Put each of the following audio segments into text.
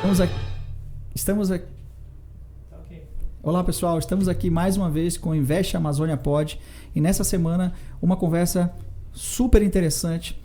Estamos aqui. Estamos aqui. Olá, pessoal. Estamos aqui mais uma vez com o Investe Amazônia Pod e nessa semana uma conversa super interessante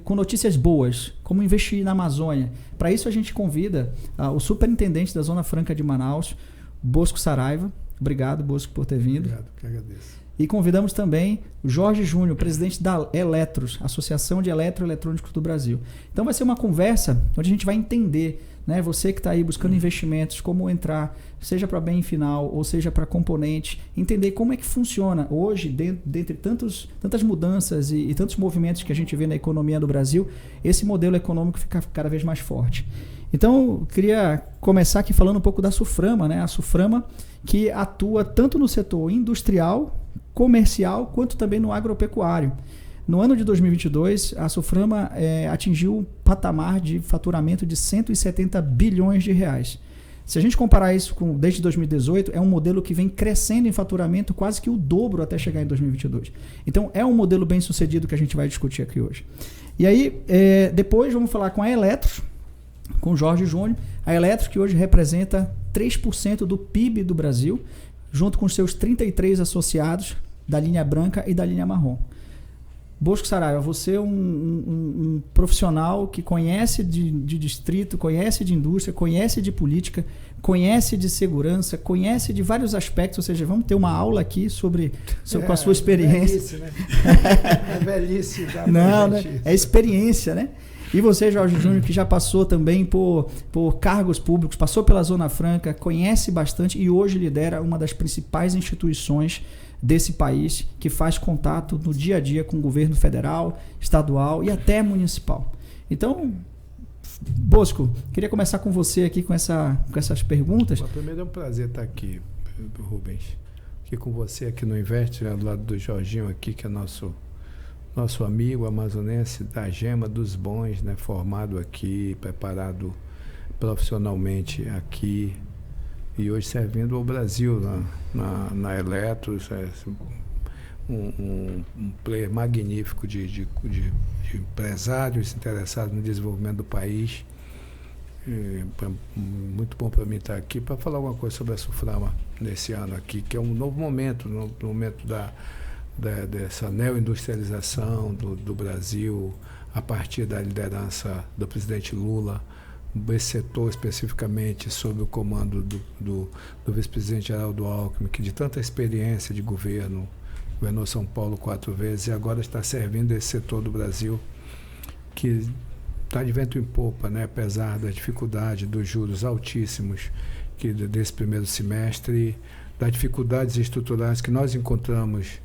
com notícias boas, como investir na Amazônia. Para isso a gente convida o superintendente da Zona Franca de Manaus, Bosco Saraiva. Obrigado, Bosco, por ter vindo. Obrigado, que agradeço. E convidamos também o Jorge Júnior, presidente da Eletros, Associação de Eletroeletrônicos do Brasil. Então vai ser uma conversa onde a gente vai entender, né, você que está aí buscando investimentos, como entrar, seja para bem final ou seja para componente, entender como é que funciona hoje, dentre tantas mudanças e tantos movimentos que a gente vê na economia do Brasil, esse modelo econômico fica cada vez mais forte. Então, eu queria começar aqui falando um pouco da Suframa, né? A Suframa que atua tanto no setor industrial, comercial, quanto também no agropecuário. No ano de 2022, a Suframa atingiu um patamar de faturamento de 170 bilhões de reais. Se a gente comparar isso com desde 2018, é um modelo que vem crescendo em faturamento quase que o dobro até chegar em 2022. Então, é um modelo bem sucedido que a gente vai discutir aqui hoje. E aí, depois vamos falar com a Eletros, com o Jorge Júnior. A Eletros, que hoje representa 3% do PIB do Brasil, junto com seus 33 associados da linha branca e da linha marrom. Bosco Saraiva, você é um profissional que conhece de distrito, conhece de indústria, conhece de política, conhece de segurança, conhece de vários aspectos, ou seja, vamos ter uma aula aqui sobre com a sua experiência. Velhice, né? É velhice. Não, né? É experiência, né? E você, Jorge Júnior, que já passou também por cargos públicos, passou pela Zona Franca, conhece bastante e hoje lidera uma das principais instituições desse país que faz contato no dia a dia com o governo federal, estadual e até municipal. Então, Bosco, queria começar com você aqui com essas perguntas. Primeiro é um prazer estar aqui, Rubens, aqui com você aqui no Investe, do lado do Jorginho aqui, que é nosso amigo amazonense da Gema dos Bons, né, formado aqui, preparado profissionalmente aqui e hoje servindo ao Brasil na Eletros, um player magnífico de empresários interessados no desenvolvimento do país. Muito bom para mim estar aqui para falar alguma coisa sobre a Suframa nesse ano aqui, que é um novo momento, dessa neoindustrialização do Brasil, a partir da liderança do presidente Lula, esse setor especificamente sob o comando do vice-presidente Geraldo Alckmin, que de tanta experiência de governo, governou São Paulo 4 vezes e agora está servindo esse setor do Brasil, que está de vento em popa, né, apesar da dificuldade dos juros altíssimos desse primeiro semestre, das dificuldades estruturais que nós encontramos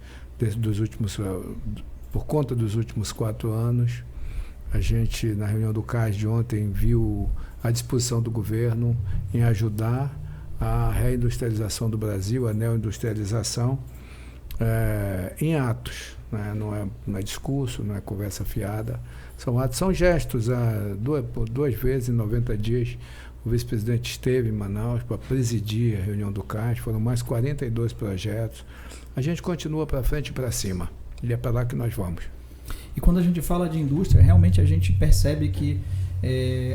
por conta dos últimos 4 anos. A gente, na reunião do CAS de ontem, viu a disposição do governo em ajudar a reindustrialização do Brasil, a neoindustrialização, em atos, né? Não é discurso, não é conversa fiada, são atos, são gestos. Duas vezes em 90 dias, o vice-presidente esteve em Manaus para presidir a reunião do CAS, foram mais 42 projetos. A gente continua para frente e para cima, e é para lá que nós vamos. E quando a gente fala de indústria, realmente a gente percebe que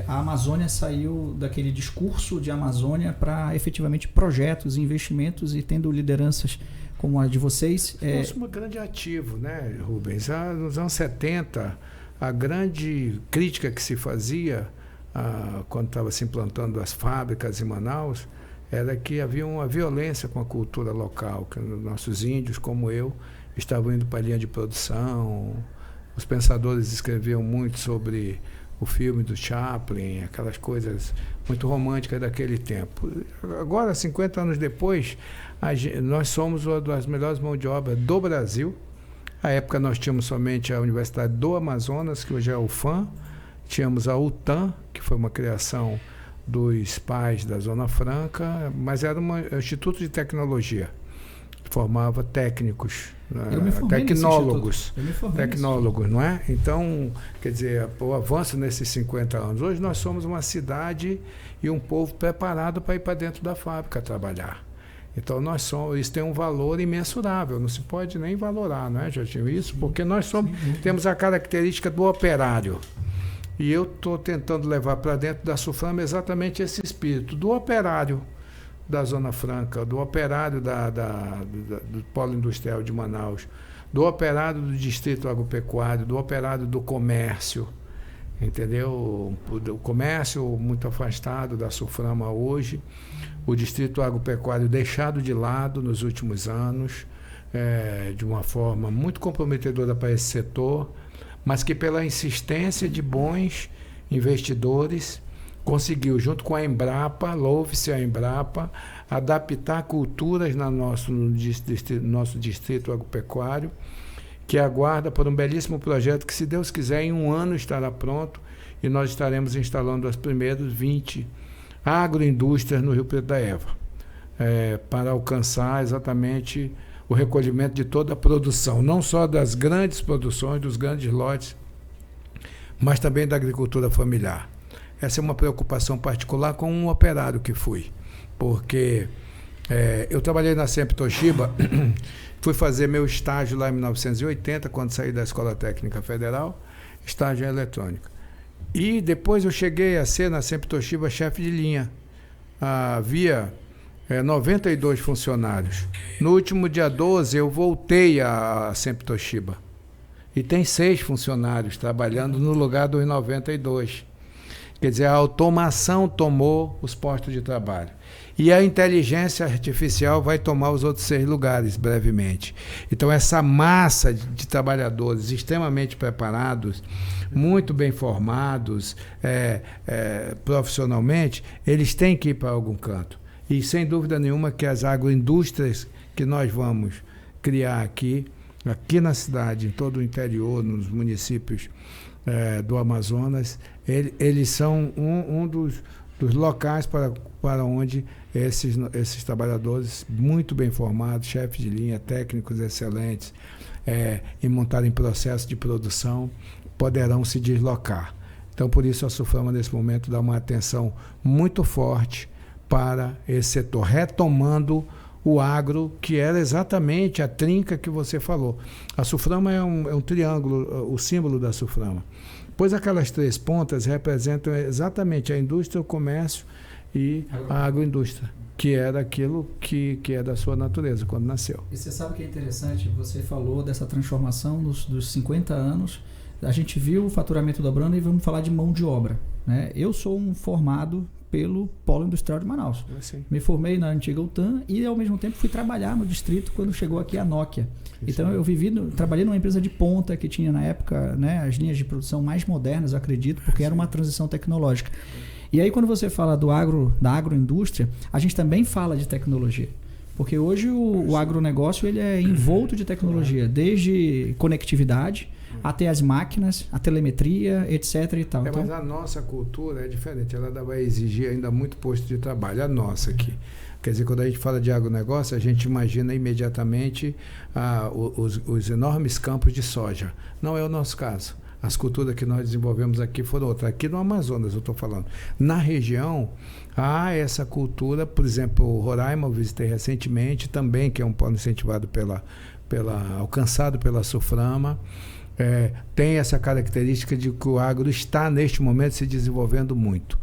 a Amazônia saiu daquele discurso de Amazônia para efetivamente projetos, investimentos e tendo lideranças como a de vocês. Nossa, um grande ativo, né, Rubens? Nos anos 70, a grande crítica que se fazia quando estava se implantando as fábricas em Manaus era que havia uma violência com a cultura local, que nossos índios, como eu, estavam indo para a linha de produção. Os pensadores escreviam muito sobre o filme do Chaplin, aquelas coisas muito românticas daquele tempo. Agora, 50 anos depois, nós somos uma das melhores mãos de obra do Brasil. À época nós tínhamos somente a Universidade do Amazonas, que hoje é a UFAM, tínhamos a UTAM, que foi uma criação dos pais da Zona Franca, mas era um instituto de tecnologia. Formava técnicos, tecnólogos, não é? Então, quer dizer, o avanço nesses 50 anos. Hoje nós somos uma cidade e um povo preparado para ir para dentro da fábrica trabalhar. Então, isso tem um valor imensurável, não se pode nem valorar, não é, Jorginho? Isso porque nós temos a característica do operário. E eu estou tentando levar para dentro da Suframa exatamente esse espírito do operário da Zona Franca, do operário do Polo Industrial de Manaus, do operário do Distrito Agropecuário, do operário do comércio, entendeu? O comércio muito afastado da Suframa hoje, o Distrito Agropecuário deixado de lado nos últimos anos, de uma forma muito comprometedora para esse setor, mas que pela insistência de bons investidores conseguiu, junto com a Embrapa, louve-se a Embrapa, adaptar culturas no nosso distrito agropecuário, que aguarda por um belíssimo projeto que, se Deus quiser, em um ano estará pronto e nós estaremos instalando as primeiras 20 agroindústrias no Rio Preto da Eva, para alcançar exatamente o recolhimento de toda a produção, não só das grandes produções, dos grandes lotes, mas também da agricultura familiar. Essa é uma preocupação particular com um operário que fui, porque eu trabalhei na Sempre Toshiba, fui fazer meu estágio lá em 1980, quando saí da Escola Técnica Federal, estágio em eletrônica. E depois eu cheguei a ser na Sempre Toshiba chefe de linha. Havia 92 funcionários. No último dia 12 eu voltei à Sempre Toshiba. E tem 6 funcionários trabalhando no lugar dos 92. Quer dizer, a automação tomou os postos de trabalho. E a inteligência artificial vai tomar os outros 6 lugares, brevemente. Então, essa massa de trabalhadores extremamente preparados, muito bem formados profissionalmente, eles têm que ir para algum canto. E, sem dúvida nenhuma, que as agroindústrias que nós vamos criar aqui na cidade, em todo o interior, nos municípios do Amazonas, eles são um dos locais para onde esses trabalhadores muito bem formados, chefes de linha, técnicos excelentes, em montarem processos de produção, poderão se deslocar. Então, por isso, a Suframa, nesse momento, dá uma atenção muito forte para esse setor, retomando o agro, que era exatamente a trinca que você falou. A Suframa é um triângulo, o símbolo da Suframa. Pois aquelas 3 pontas representam exatamente a indústria, o comércio e a agroindústria, que era aquilo que é da sua natureza quando nasceu. E você sabe o que é interessante? Você falou dessa transformação dos 50 anos. A gente viu o faturamento dobrando e vamos falar de mão de obra, né? Eu sou um formado pelo Polo Industrial de Manaus. Me formei na antiga UTAN e, ao mesmo tempo, fui trabalhar no distrito quando chegou aqui a Nokia. Então, eu trabalhei numa empresa de ponta que tinha, na época, né, as linhas de produção mais modernas, eu acredito, porque era uma transição tecnológica. E aí, quando você fala da agroindústria, a gente também fala de tecnologia. Porque hoje o agronegócio ele é envolto de tecnologia, desde conectividade até as máquinas, a telemetria, etc. e tal. Mas a nossa cultura é diferente, ela vai exigir ainda muito posto de trabalho, a nossa aqui. Quer dizer, quando a gente fala de agronegócio, a gente imagina imediatamente os enormes campos de soja. Não é o nosso caso. As culturas que nós desenvolvemos aqui foram outras. Aqui no Amazonas, eu estou falando. Na região, há essa cultura, por exemplo, o Roraima, eu visitei recentemente, também, que é um polo incentivado alcançado pela Suframa. Tem essa característica de que o agro está, neste momento, se desenvolvendo muito.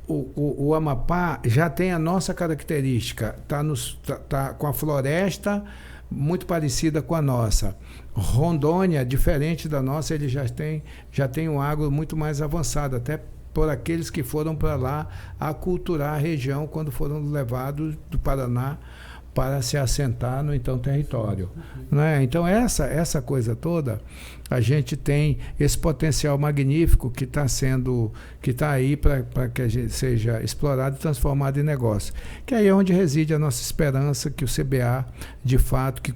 O Amapá já tem a nossa característica, tá com a floresta muito parecida com a nossa. Rondônia, diferente da nossa, ele já tem um agro muito mais avançado, até por aqueles que foram para lá aculturar a região quando foram levados do Paraná para se assentar no então território. Né? Então, essa coisa toda, a gente tem esse potencial magnífico que está aí para que a gente seja explorado e transformado em negócio. Que aí é onde reside a nossa esperança que o CBA, de fato, que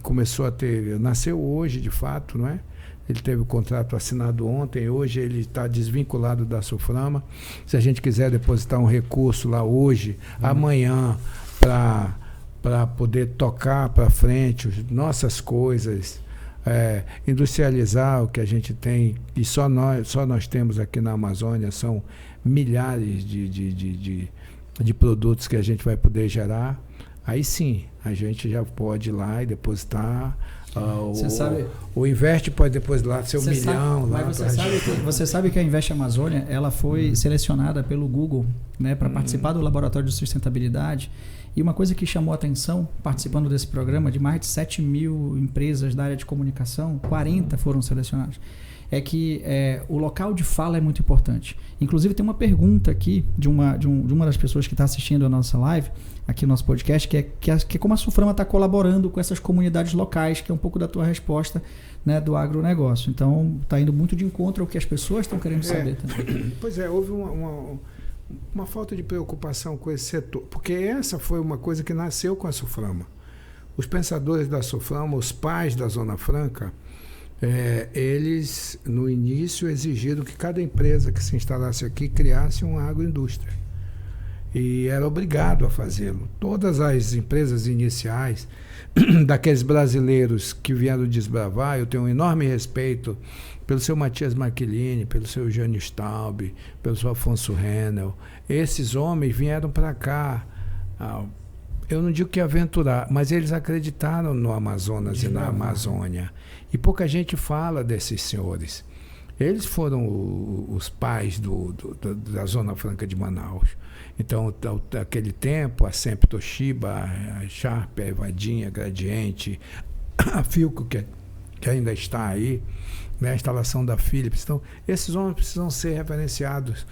nasceu hoje, de fato, não é? Ele teve o contrato assinado ontem, hoje ele está desvinculado da Suframa. Se a gente quiser depositar um recurso lá hoje, amanhã, para poder tocar para frente nossas coisas, industrializar o que a gente tem, e só nós temos aqui na Amazônia, são milhares de produtos que a gente vai poder gerar. Aí sim, a gente já pode ir lá e depositar O Invest pode depois lá ser 1 milhão. Mas você sabe que a Invest Amazônia ela foi selecionada pelo Google, né, para participar do Laboratório de Sustentabilidade. E uma coisa que chamou a atenção, participando desse programa, de mais de 7 mil empresas da área de comunicação, 40 foram selecionadas, é que o local de fala é muito importante. Inclusive, tem uma pergunta aqui de uma das pessoas que está assistindo a nossa live, aqui no nosso podcast, que é como a Suframa está colaborando com essas comunidades locais, que é um pouco da tua resposta, né, do agronegócio. Então, está indo muito de encontro ao que as pessoas estão querendo saber também. Pois é, houve uma falta de preocupação com esse setor, porque essa foi uma coisa que nasceu com a Suframa. Os pensadores da Suframa, os pais da Zona Franca, eles, no início, exigiram que cada empresa que se instalasse aqui criasse uma agroindústria. E era obrigado a fazê-lo. Todas as empresas iniciais, daqueles brasileiros que vieram desbravar, eu tenho um enorme respeito pelo seu Matias Maquilini, pelo seu Eugênio Staub, pelo seu Afonso Henel. Esses homens vieram para cá, eu não digo que aventurar, mas eles acreditaram no Amazonas e na Amazônia. E pouca gente fala desses senhores. Eles foram os pais da Zona Franca de Manaus. Então, naquele tempo, a Sempre Toshiba, a Sharp, a Evadinha, a Gradiente, a Filco, que ainda está aí, né, a instalação da Philips. Então, esses homens precisam ser referenciados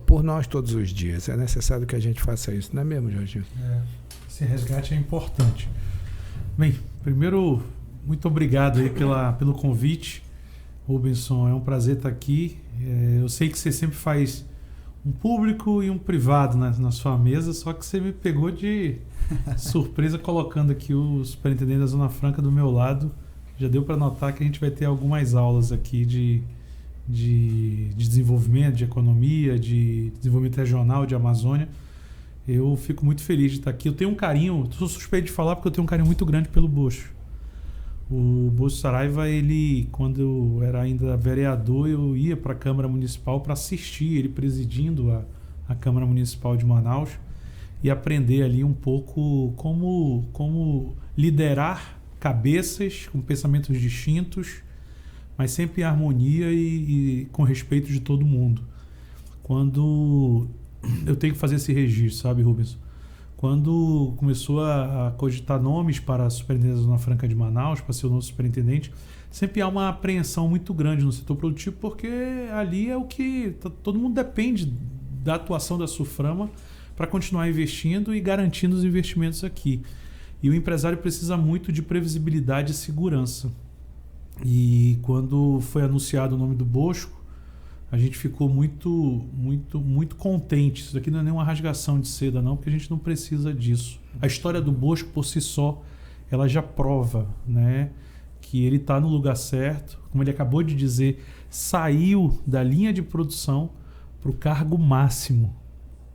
por nós todos os dias. É necessário que a gente faça isso, não é mesmo, Jorginho? Esse resgate é importante. Bem, primeiro, muito obrigado aí pelo convite, Rubensson. É um prazer estar aqui. Eu sei que você sempre faz um público e um privado na sua mesa, só que você me pegou de surpresa colocando aqui o superintendente da Zona Franca do meu lado. Já deu para notar que a gente vai ter algumas aulas aqui de desenvolvimento, de economia, de desenvolvimento regional, de Amazônia. Eu fico muito feliz de estar aqui. Eu tenho um carinho, sou suspeito de falar porque eu tenho um carinho muito grande pelo Bocho. O Bocho Saraiva, quando eu era ainda vereador, eu ia para a Câmara Municipal para assistir ele presidindo a Câmara Municipal de Manaus e aprender ali um pouco como liderar cabeças com pensamentos distintos, mas sempre em harmonia e com respeito de todo mundo. Quando eu tenho que fazer esse registro, sabe, Rubens? Quando começou a cogitar nomes para a superintendência da Zona Franca de Manaus, para ser o novo superintendente, sempre há uma apreensão muito grande no setor produtivo, porque ali é o que todo mundo depende da atuação da Suframa para continuar investindo e garantindo os investimentos aqui. E o empresário precisa muito de previsibilidade e segurança. E quando foi anunciado o nome do Bosco, a gente ficou muito contente. Isso aqui não é nenhuma rasgação de seda, não, porque a gente não precisa disso. A história do Bosco, por si só, ela já prova, né, que ele está no lugar certo. Como ele acabou de dizer, saiu da linha de produção para o cargo máximo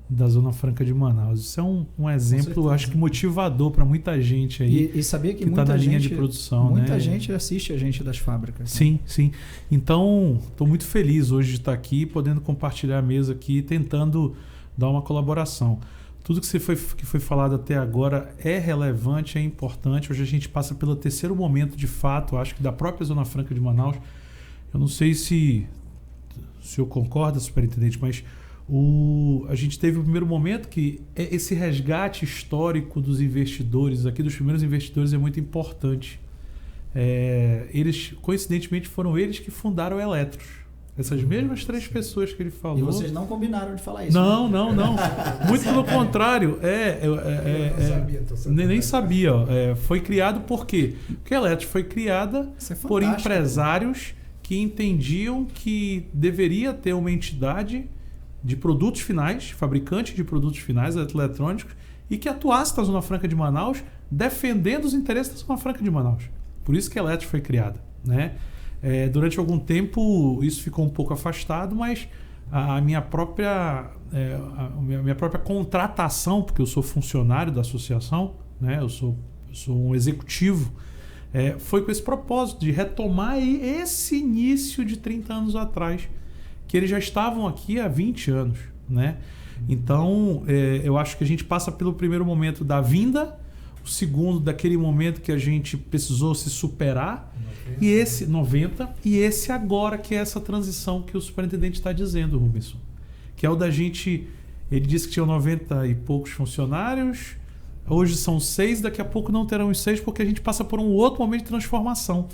da Zona Franca de Manaus. Isso é um exemplo, acho que motivador para muita gente aí. E sabia que está na linha de produção, muita gente assiste a gente das fábricas. Sim, né? Sim. Então, estou muito feliz hoje de estar aqui, podendo compartilhar a mesa aqui, tentando dar uma colaboração. Tudo que foi falado até agora é relevante, é importante. Hoje a gente passa pelo terceiro momento, de fato, acho que da própria Zona Franca de Manaus. Eu não sei se o senhor concorda, superintendente, mas a gente teve o primeiro momento que esse resgate histórico dos investidores, aqui dos primeiros investidores, é muito importante. Eles, coincidentemente, foram eles que fundaram a Eletros. Essas mesmas 3 pessoas que ele falou. E vocês não combinaram de falar isso? Não, né? não. Muito pelo contrário. Nem sabia. Foi criado por quê? Porque a Eletros foi criada por empresários que entendiam que deveria ter uma entidade de produtos finais, fabricante de produtos finais eletrônicos, e que atuasse na Zona Franca de Manaus, defendendo os interesses da Zona Franca de Manaus. Por isso que a Eletros foi criada, né? Durante algum tempo isso ficou um pouco afastado, mas a minha própria contratação, porque eu sou funcionário da associação, né? Eu sou um executivo, foi com esse propósito de retomar esse início de 30 anos atrás, que eles já estavam aqui há 20 anos, né? Então, eu acho que a gente passa pelo primeiro momento da vinda, o segundo daquele momento que a gente precisou se superar, e esse 90, e esse agora, que é essa transição que o superintendente está dizendo, Rubinson, que é o da gente, ele disse que tinha 90 e poucos funcionários, hoje são 6, daqui a pouco não terão os 6, porque a gente passa por um outro momento de transformação.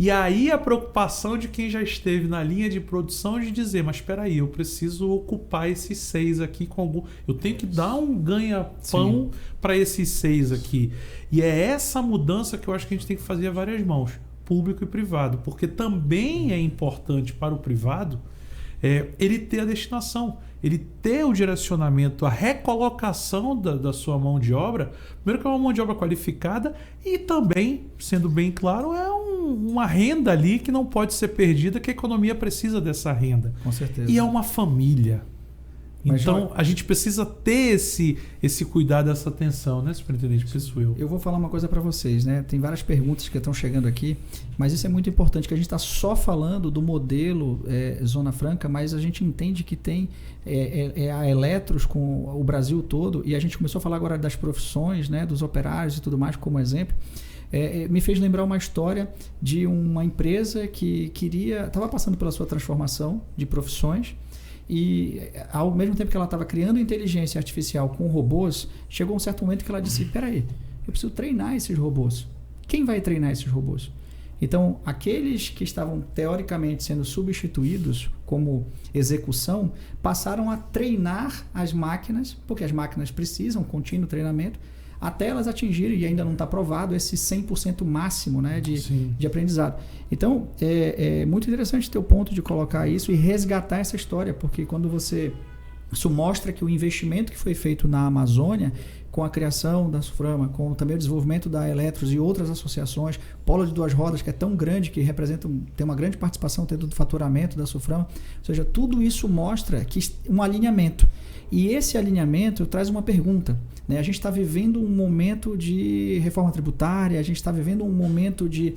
E aí a preocupação de quem já esteve na linha de produção de dizer, mas espera aí, eu preciso ocupar esses 6 aqui com algum... Eu tenho que dar um ganha-pão para esses 6 aqui. E é essa mudança que eu acho que a gente tem que fazer a várias mãos, público e privado, porque também é importante para o privado ele ter a destinação, ele ter o direcionamento, a recolocação da sua mão de obra, primeiro que é uma mão de obra qualificada e também, sendo bem claro, é uma renda ali que não pode ser perdida, que a economia precisa dessa renda. Com certeza. E é uma família. Mas então, a gente precisa ter esse cuidado, essa atenção, né, superintendente? Penso eu. Eu vou falar uma coisa para vocês, né? Tem várias perguntas que estão chegando aqui, mas isso é muito importante, que a gente está só falando do modelo Zona Franca, mas a gente entende que tem a Eletros com o Brasil todo, e a gente começou a falar agora das profissões, né, dos operários e tudo mais como exemplo. Me fez lembrar uma história de uma empresa que estava passando pela sua transformação de profissões, e ao mesmo tempo que ela estava criando inteligência artificial com robôs, chegou um certo momento que ela disse, peraí, eu preciso treinar esses robôs. Quem vai treinar esses robôs? Então, aqueles que estavam teoricamente sendo substituídos como execução, passaram a treinar as máquinas, porque as máquinas precisam contínuo treinamento, até elas atingirem, e ainda não está provado, esse 100% máximo, né, de aprendizado. Então, é muito interessante ter o ponto de colocar isso e resgatar essa história, porque quando isso mostra que o investimento que foi feito na Amazônia, com a criação da Suframa, com também o desenvolvimento da Eletros e outras associações, Polo de Duas Rodas, que é tão grande, que tem uma grande participação dentro do faturamento da Suframa, ou seja, tudo isso mostra que um alinhamento. E esse alinhamento traz uma pergunta. A gente está vivendo um momento de reforma tributária, a gente está vivendo um momento de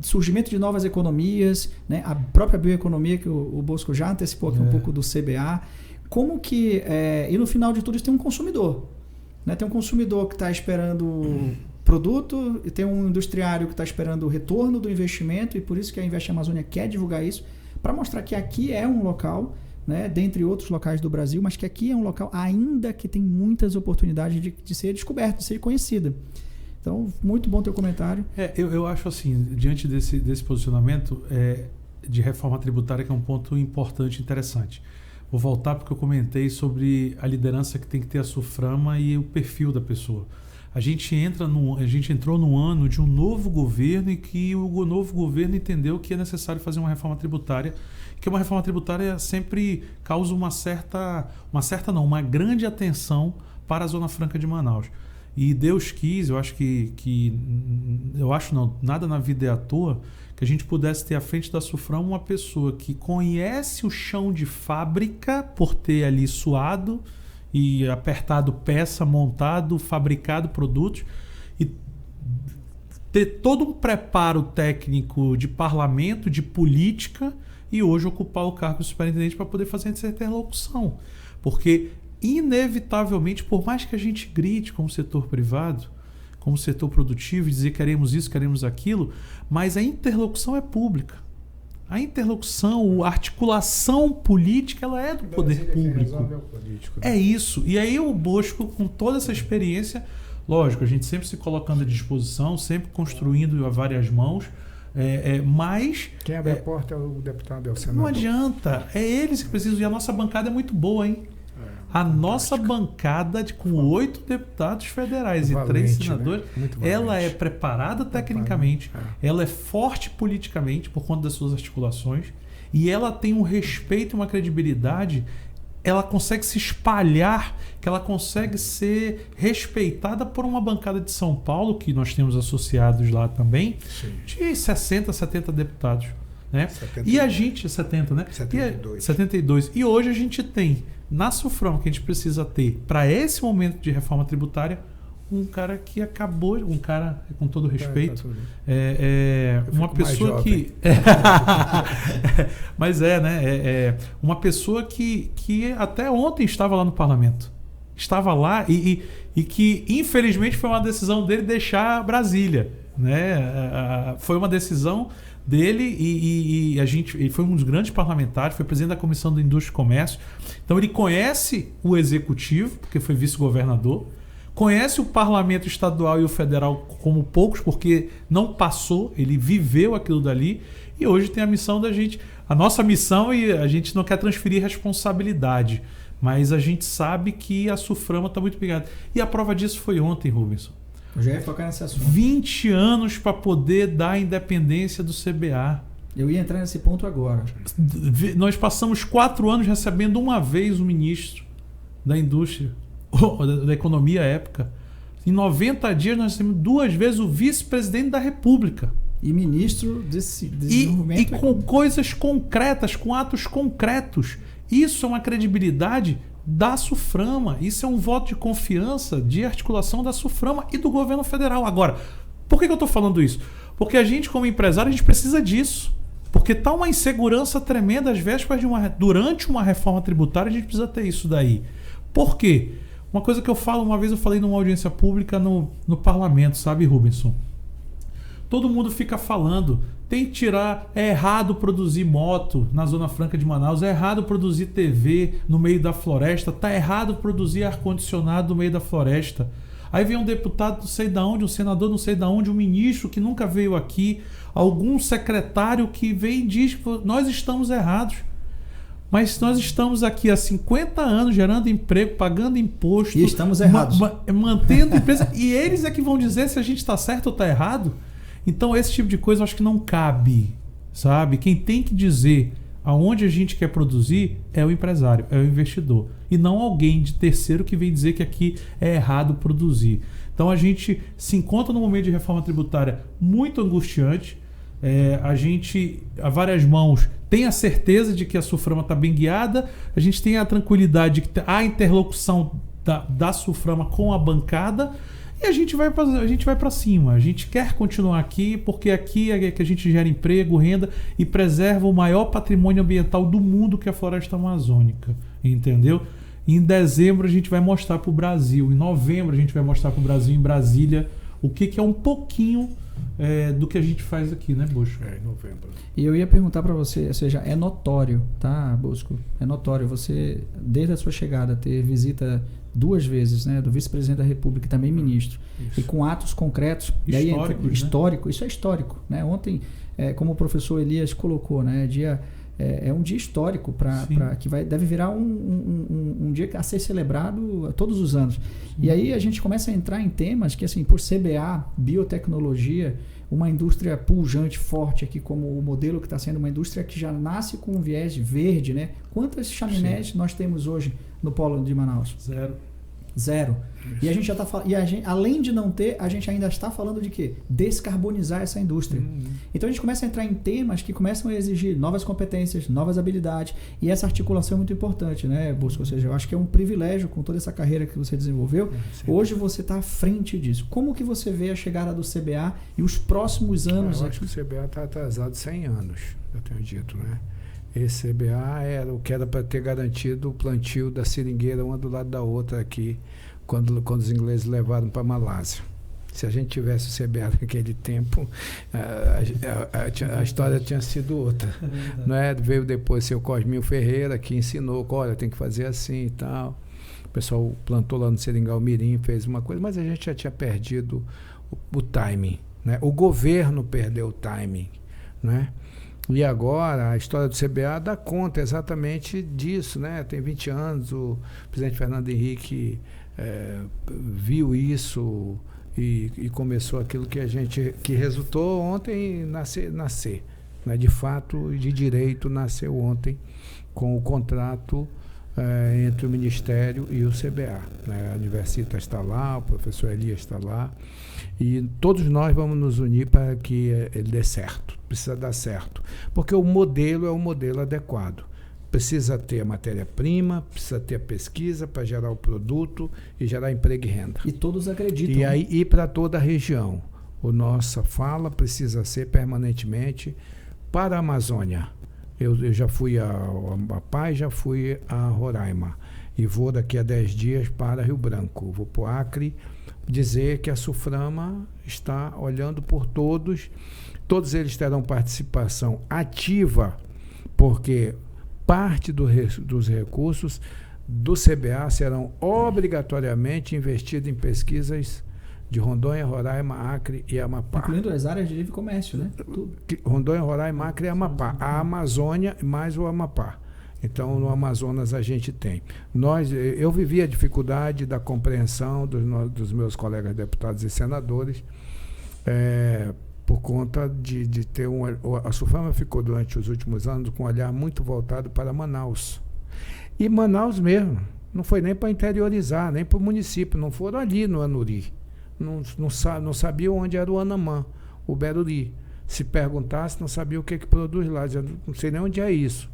surgimento de novas economias, né? A própria bioeconomia, que o Bosco já antecipou aqui um pouco do CBA. Como que... e no final de tudo isso tem um consumidor. Né? Tem um consumidor que está esperando produto, e tem um industriário que está esperando o retorno do investimento, e por isso que a Invest Amazônia quer divulgar isso, para mostrar que aqui é um local... Né, dentre outros locais do Brasil, mas que aqui é um local ainda que tem muitas oportunidades de ser descoberto, de ser conhecida. Então, muito bom teu comentário. Eu acho assim, diante desse posicionamento de reforma tributária, que é um ponto importante e interessante. Vou voltar porque eu comentei sobre a liderança que tem que ter a Suframa e o perfil da pessoa. A gente entrou num ano de um novo governo, e que o novo governo entendeu que é necessário fazer uma reforma tributária, que uma reforma tributária sempre causa uma grande atenção para a Zona Franca de Manaus. E Deus quis, eu acho nada na vida é à toa, que a gente pudesse ter à frente da Suframa uma pessoa que conhece o chão de fábrica, por ter ali suado e apertado peça, montado, fabricado produtos, e ter todo um preparo técnico de parlamento, de política, e hoje ocupar o cargo de superintendente para poder fazer essa interlocução. Porque, inevitavelmente, por mais que a gente grite como setor privado, como setor produtivo, e dizer queremos isso, queremos aquilo, mas a interlocução é pública. A interlocução, a articulação política, ela é do poder público. É isso. E aí o Bosco, com toda essa experiência, lógico, a gente sempre se colocando à disposição, sempre construindo a várias mãos, mas... Quem abre a porta é o deputado, é o senador. Não adianta. É eles que precisam. E a nossa bancada é muito boa, hein? A nossa bancada, com 8 deputados federais e 3 senadores, né? Ela é preparada tecnicamente, ela é forte politicamente por conta das suas articulações, e ela tem um respeito e uma credibilidade, ela consegue se espalhar, que ela consegue ser respeitada por uma bancada de São Paulo, que nós temos associados lá também, de 60, 70 deputados. Né? 72. E a gente, 70, né? 72. 72. E hoje a gente tem, na Suframa, que a gente precisa ter, para esse momento de reforma tributária, um cara que acabou, um cara, com todo respeito, uma pessoa que... Mas né? Uma pessoa que até ontem estava lá no parlamento. estava lá e que, infelizmente, foi uma decisão dele deixar Brasília, né? Foi uma decisão dele e ele foi um dos grandes parlamentares, foi presidente da Comissão da Indústria e Comércio. Então ele conhece o executivo, porque foi vice-governador, conhece o parlamento estadual e o federal como poucos, porque não passou, ele viveu aquilo dali, e hoje tem a missão da gente, a nossa missão, e a gente não quer transferir responsabilidade, mas a gente sabe que a Suframa está muito ligada. E a prova disso foi ontem, Rubens. Eu já ia focar nesse assunto. 20 anos para poder dar a independência do CBA. Eu ia entrar nesse ponto agora. Nós passamos 4 anos recebendo uma vez o ministro da indústria, da economia à época. Em 90 dias nós recebemos 2 vezes o vice-presidente da República. E ministro desse desenvolvimento. E com coisas concretas, com atos concretos. Isso é uma credibilidade da Suframa. Isso é um voto de confiança, de articulação da Suframa e do governo federal. Agora, por que eu estou falando isso? Porque a gente, como empresário, a gente precisa disso. Porque está uma insegurança tremenda às vésperas durante uma reforma tributária, a gente precisa ter isso daí. Por quê? Uma coisa que eu falo, uma vez eu falei numa audiência pública no parlamento, sabe, Rubinson? Todo mundo fica falando, tem que tirar, é errado produzir moto na Zona Franca de Manaus, é errado produzir TV no meio da floresta, tá errado produzir ar-condicionado no meio da floresta. Aí vem um deputado não sei de onde, um senador não sei de onde, um ministro que nunca veio aqui, algum secretário que vem e diz que nós estamos errados. Mas nós estamos aqui há 50 anos gerando emprego, pagando imposto. E estamos errados. Mantendo empresa. E eles é que vão dizer se a gente está certo ou está errado. Então esse tipo de coisa eu acho que não cabe, sabe? Quem tem que dizer aonde a gente quer produzir é o empresário, é o investidor. E não alguém de terceiro que vem dizer que aqui é errado produzir. Então a gente se encontra num momento de reforma tributária muito angustiante. A gente, a várias mãos, tem a certeza de que a Suframa está bem guiada. A gente tem a tranquilidade de que há interlocução da Suframa com a bancada. E a gente vai para cima. A gente quer continuar aqui porque aqui é que a gente gera emprego, renda e preserva o maior patrimônio ambiental do mundo, que é a floresta amazônica. Entendeu? Em dezembro a gente vai mostrar para o Brasil. Em novembro a gente vai mostrar para o Brasil, em Brasília, o que é um pouquinho do que a gente faz aqui, né, Bosco? Em novembro. E eu ia perguntar para você, ou seja, é notório, tá, Bosco? É notório você, desde a sua chegada, ter visita 2 vezes, né, do vice-presidente da República e também ministro, Isso. e com atos concretos, histórico, né? Isso é histórico, né? Ontem, como o professor Elias colocou, né, é um dia histórico para que deve virar um dia a ser celebrado todos os anos. Sim. E aí a gente começa a entrar em temas que, assim, por CBA, biotecnologia, uma indústria pujante, forte aqui, como o modelo que está sendo uma indústria que já nasce com um viés verde, né? Quantas chaminés nós temos hoje no polo de Manaus? Zero. Isso. E a gente já está falando, além de não ter, a gente ainda está falando de quê? Descarbonizar essa indústria. Então a gente começa a entrar em temas que começam a exigir novas competências, novas habilidades, e essa articulação é muito importante, né, Bosco? Ou seja, eu acho que é um privilégio com toda essa carreira que você desenvolveu. Hoje você está à frente disso. Como que você vê a chegada do CBA e os próximos anos? Eu acho que o CBA está atrasado 100 anos, eu tenho dito, né? Esse CBA era o que era para ter garantido o plantio da seringueira uma do lado da outra aqui, quando os ingleses levaram para a Malásia. Se a gente tivesse o CBA naquele tempo, a história tinha sido outra. Não é? Veio depois o seu Cosminho Ferreira, que ensinou, olha, tem que fazer assim e tal. O pessoal plantou lá no Seringal Mirim, fez uma coisa, mas a gente já tinha perdido o timing, né? O governo perdeu o timing, né? E agora a história do CBA dá conta exatamente disso, né? Tem 20 anos, o presidente Fernando Henrique viu isso e começou aquilo que resultou ontem nascer, né? De fato, de direito, nasceu ontem com o contrato entre o Ministério e o CBA, né? A Universita está lá, o professor Elias está lá, e todos nós vamos nos unir para que ele dê certo. Precisa dar certo, porque o modelo é o modelo adequado. Precisa ter a matéria-prima, precisa ter a pesquisa para gerar o produto e gerar emprego e renda. E todos acreditam. E aí ir para toda a região. A nossa fala precisa ser permanentemente para a Amazônia. Eu já fui a Amapá, já fui a Roraima. e vou daqui a 10 dias para Rio Branco. Vou para o Acre dizer que a Suframa está olhando por todos eles terão participação ativa, porque parte dos recursos do CBA serão obrigatoriamente investidos em pesquisas de Rondônia, Roraima, Acre e Amapá. Incluindo as áreas de livre comércio, né? Tudo. Rondônia, Roraima, Acre e Amapá. A Amazônia mais o Amapá. Então, no Amazonas a gente tem. Eu vivi a dificuldade da compreensão dos meus colegas deputados e senadores, por conta de ter a Suframa ficou durante os últimos anos com um olhar muito voltado para Manaus. E Manaus mesmo, não foi nem para interiorizar, nem para o município, não foram ali no Anuri. Não sabiam onde era o Anamã, o Beruri. Se perguntasse, não sabia o que produz lá. Já não sei nem onde é isso.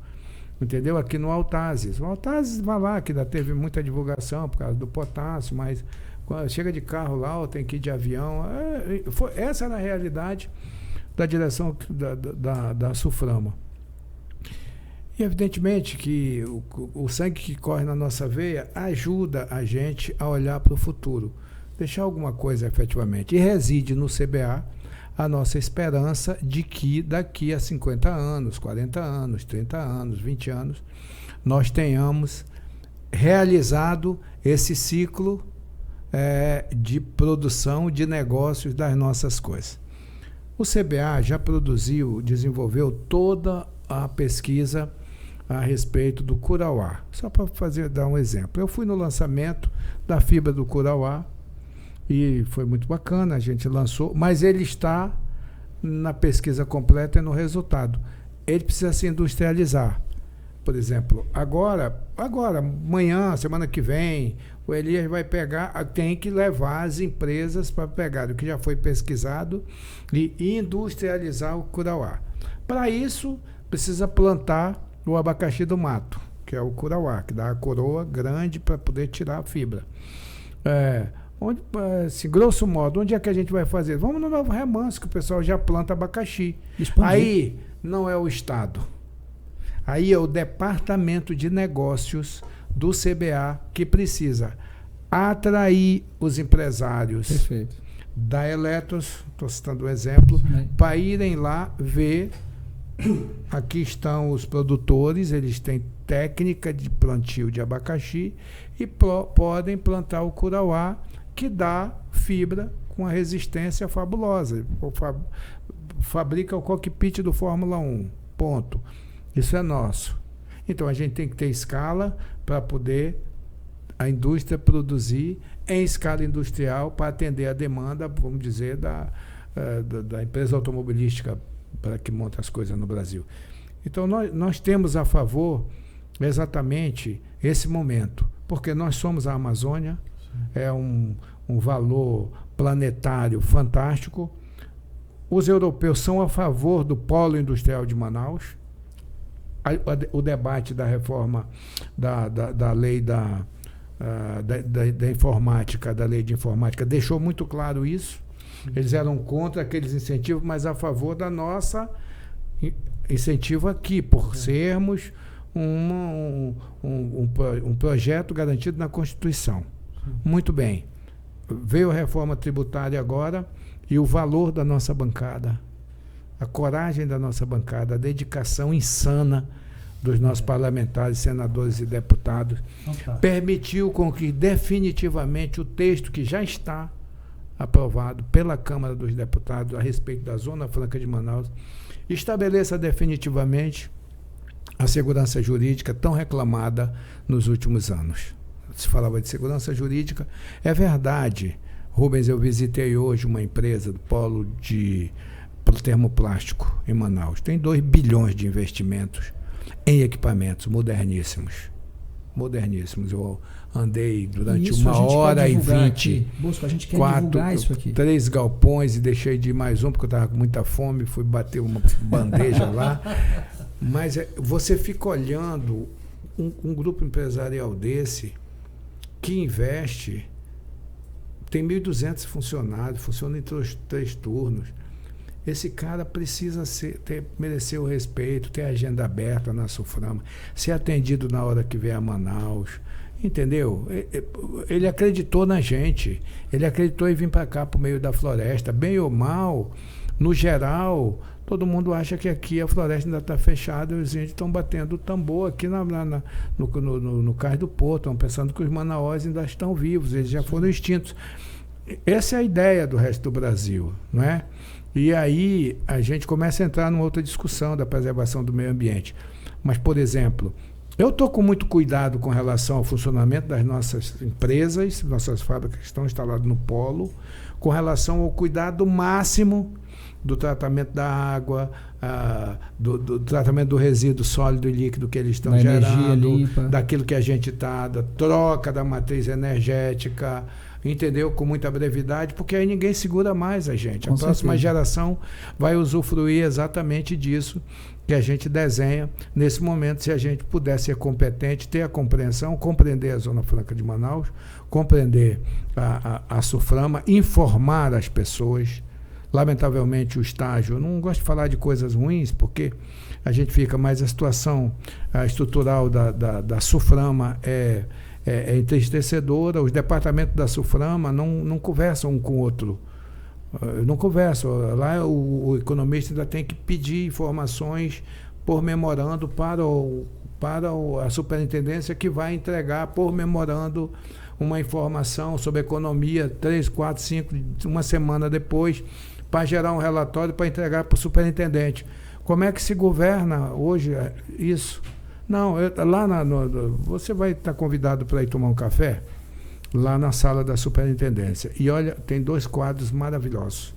Entendeu? Aqui no Altazes. O Altazes vai lá, que ainda teve muita divulgação por causa do potássio, mas quando chega de carro lá, ou tem que ir de avião. Essa era a realidade da direção da Suframa. E evidentemente que o sangue que corre na nossa veia ajuda a gente a olhar para o futuro, deixar alguma coisa efetivamente. E reside no CBA a nossa esperança de que daqui a 50 anos, 40 anos, 30 anos, 20 anos, nós tenhamos realizado esse ciclo de produção de negócios das nossas coisas. O CBA já desenvolveu toda a pesquisa a respeito do curauá. Só para dar um exemplo. Eu fui no lançamento da fibra do curauá e foi muito bacana, a gente lançou, mas ele está na pesquisa completa e no resultado. Ele precisa se industrializar. Por exemplo, agora, amanhã, semana que vem, o Elias vai pegar, tem que levar as empresas para pegar o que já foi pesquisado e industrializar o curauá. Para isso, precisa plantar o abacaxi do mato, que é o curauá, que dá a coroa grande para poder tirar a fibra. Assim, grosso modo, onde é que a gente vai fazer? Vamos no Novo Remanso, que o pessoal já planta abacaxi. Expandir. Aí não é o Estado. Aí é o Departamento de Negócios do CBA que precisa atrair os empresários. Perfeito. Da Eletros, estou citando um exemplo, para irem lá ver. Aqui estão os produtores, eles têm técnica de plantio de abacaxi e podem plantar o curauá, que dá fibra com a resistência fabulosa. Fabrica o cockpit do Fórmula 1. Ponto. Isso é nosso. Então a gente tem que ter escala para poder a indústria produzir em escala industrial para atender a demanda, vamos dizer, da empresa automobilística para que monta as coisas no Brasil. Então nós temos a favor exatamente esse momento, porque nós somos a Amazônia, é um valor planetário fantástico. Os europeus são a favor do polo industrial de Manaus. O debate da reforma da lei da informática, da lei de informática, deixou muito claro isso. Eles eram contra aqueles incentivos, mas a favor da nossa incentivo aqui, por sermos um projeto garantido na Constituição. Muito bem. Veio a reforma tributária agora e o valor da nossa bancada, a coragem da nossa bancada, a dedicação insana dos nossos parlamentares, senadores e deputados, permitiu com que definitivamente o texto que já está aprovado pela Câmara dos Deputados a respeito da Zona Franca de Manaus estabeleça definitivamente a segurança jurídica tão reclamada nos últimos anos. Se falava de segurança jurídica, é verdade. Rubens, eu visitei hoje uma empresa do polo de termoplástico em Manaus. Tem 2 bilhões de investimentos em equipamentos moderníssimos. Moderníssimos. Eu andei durante 1h20. Bosco, a gente quer divulgar isso aqui. 3 galpões e deixei de ir mais um porque eu estava com muita fome, fui bater uma bandeja lá. Mas você fica olhando um grupo empresarial desse que investe, tem 1.200 funcionários, funciona em 3 turnos. Esse cara precisa merecer o respeito, ter agenda aberta na Suframa, ser atendido na hora que vier a Manaus. Entendeu? Ele acreditou na gente. Ele acreditou em vir para cá, para o meio da floresta. Bem ou mal, no geral, todo mundo acha que aqui a floresta ainda está fechada e os índios estão batendo o tambor aqui no cais do porto. Estão pensando que os manaós ainda estão vivos, eles já foram extintos. Essa é a ideia do resto do Brasil, não é? E aí a gente começa a entrar numa outra discussão da preservação do meio ambiente. Mas, por exemplo, eu estou com muito cuidado com relação ao funcionamento das nossas empresas, nossas fábricas que estão instaladas no polo, com relação ao cuidado máximo do tratamento da água, do tratamento do resíduo sólido e líquido que eles estão gerando, daquilo que a gente está, da troca da matriz energética, entendeu? Com muita brevidade, porque aí ninguém segura mais a gente. A próxima geração vai usufruir exatamente disso que a gente desenha nesse momento, se a gente puder ser competente, ter a compreensão, compreender a Zona Franca de Manaus, compreender a SUFRAMA, informar as pessoas. Lamentavelmente o estágio, eu não gosto de falar de coisas ruins, porque a gente fica, mas a situação estrutural da SUFRAMA é entristecedora. Os departamentos da SUFRAMA não conversam um com o outro. Não conversam. Lá o economista ainda tem que pedir informações por memorando para a superintendência, que vai entregar por memorando uma informação sobre economia 3, 4, 5, uma semana depois, para gerar um relatório para entregar para o superintendente. Como é que se governa hoje isso? Não, você vai estar convidado para ir tomar um café lá na sala da superintendência. E olha, tem 2 quadros maravilhosos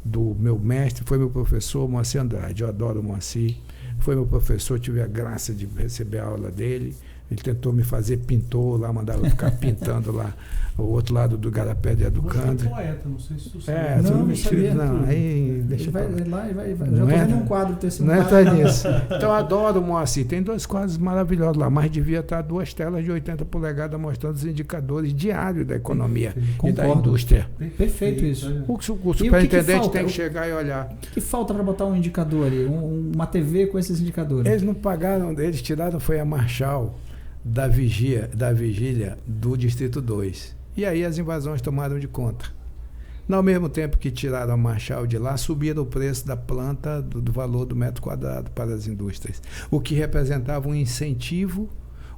do meu mestre, foi meu professor, Moacir Andrade. Eu adoro o Moacir, foi meu professor, tive a graça de receber a aula dele. Ele tentou me fazer pintor lá, mandava eu ficar pintando lá o outro lado do Garapé de Educando. Você é poeta, não sei se tu sabe. Não sabia. Não, aí deixa vai lá e vai. Já Não estou vendo um quadro desse. Não entra nisso. Então eu adoro o Moacir. Tem 2 quadros maravilhosos lá, mas devia estar 2 telas de 80 polegadas mostrando os indicadores diários da economia e da indústria. Perfeito isso. O superintendente tem que chegar e olhar. O que falta para botar um indicador ali? Uma TV com esses indicadores? Eles não pagaram, eles tiraram, foi a Marshall da vigília do Distrito 2. E aí as invasões tomaram de conta. Ao mesmo tempo que tiraram a Marshall de lá, subiram o preço da planta do valor do metro quadrado para as indústrias, o que representava um incentivo.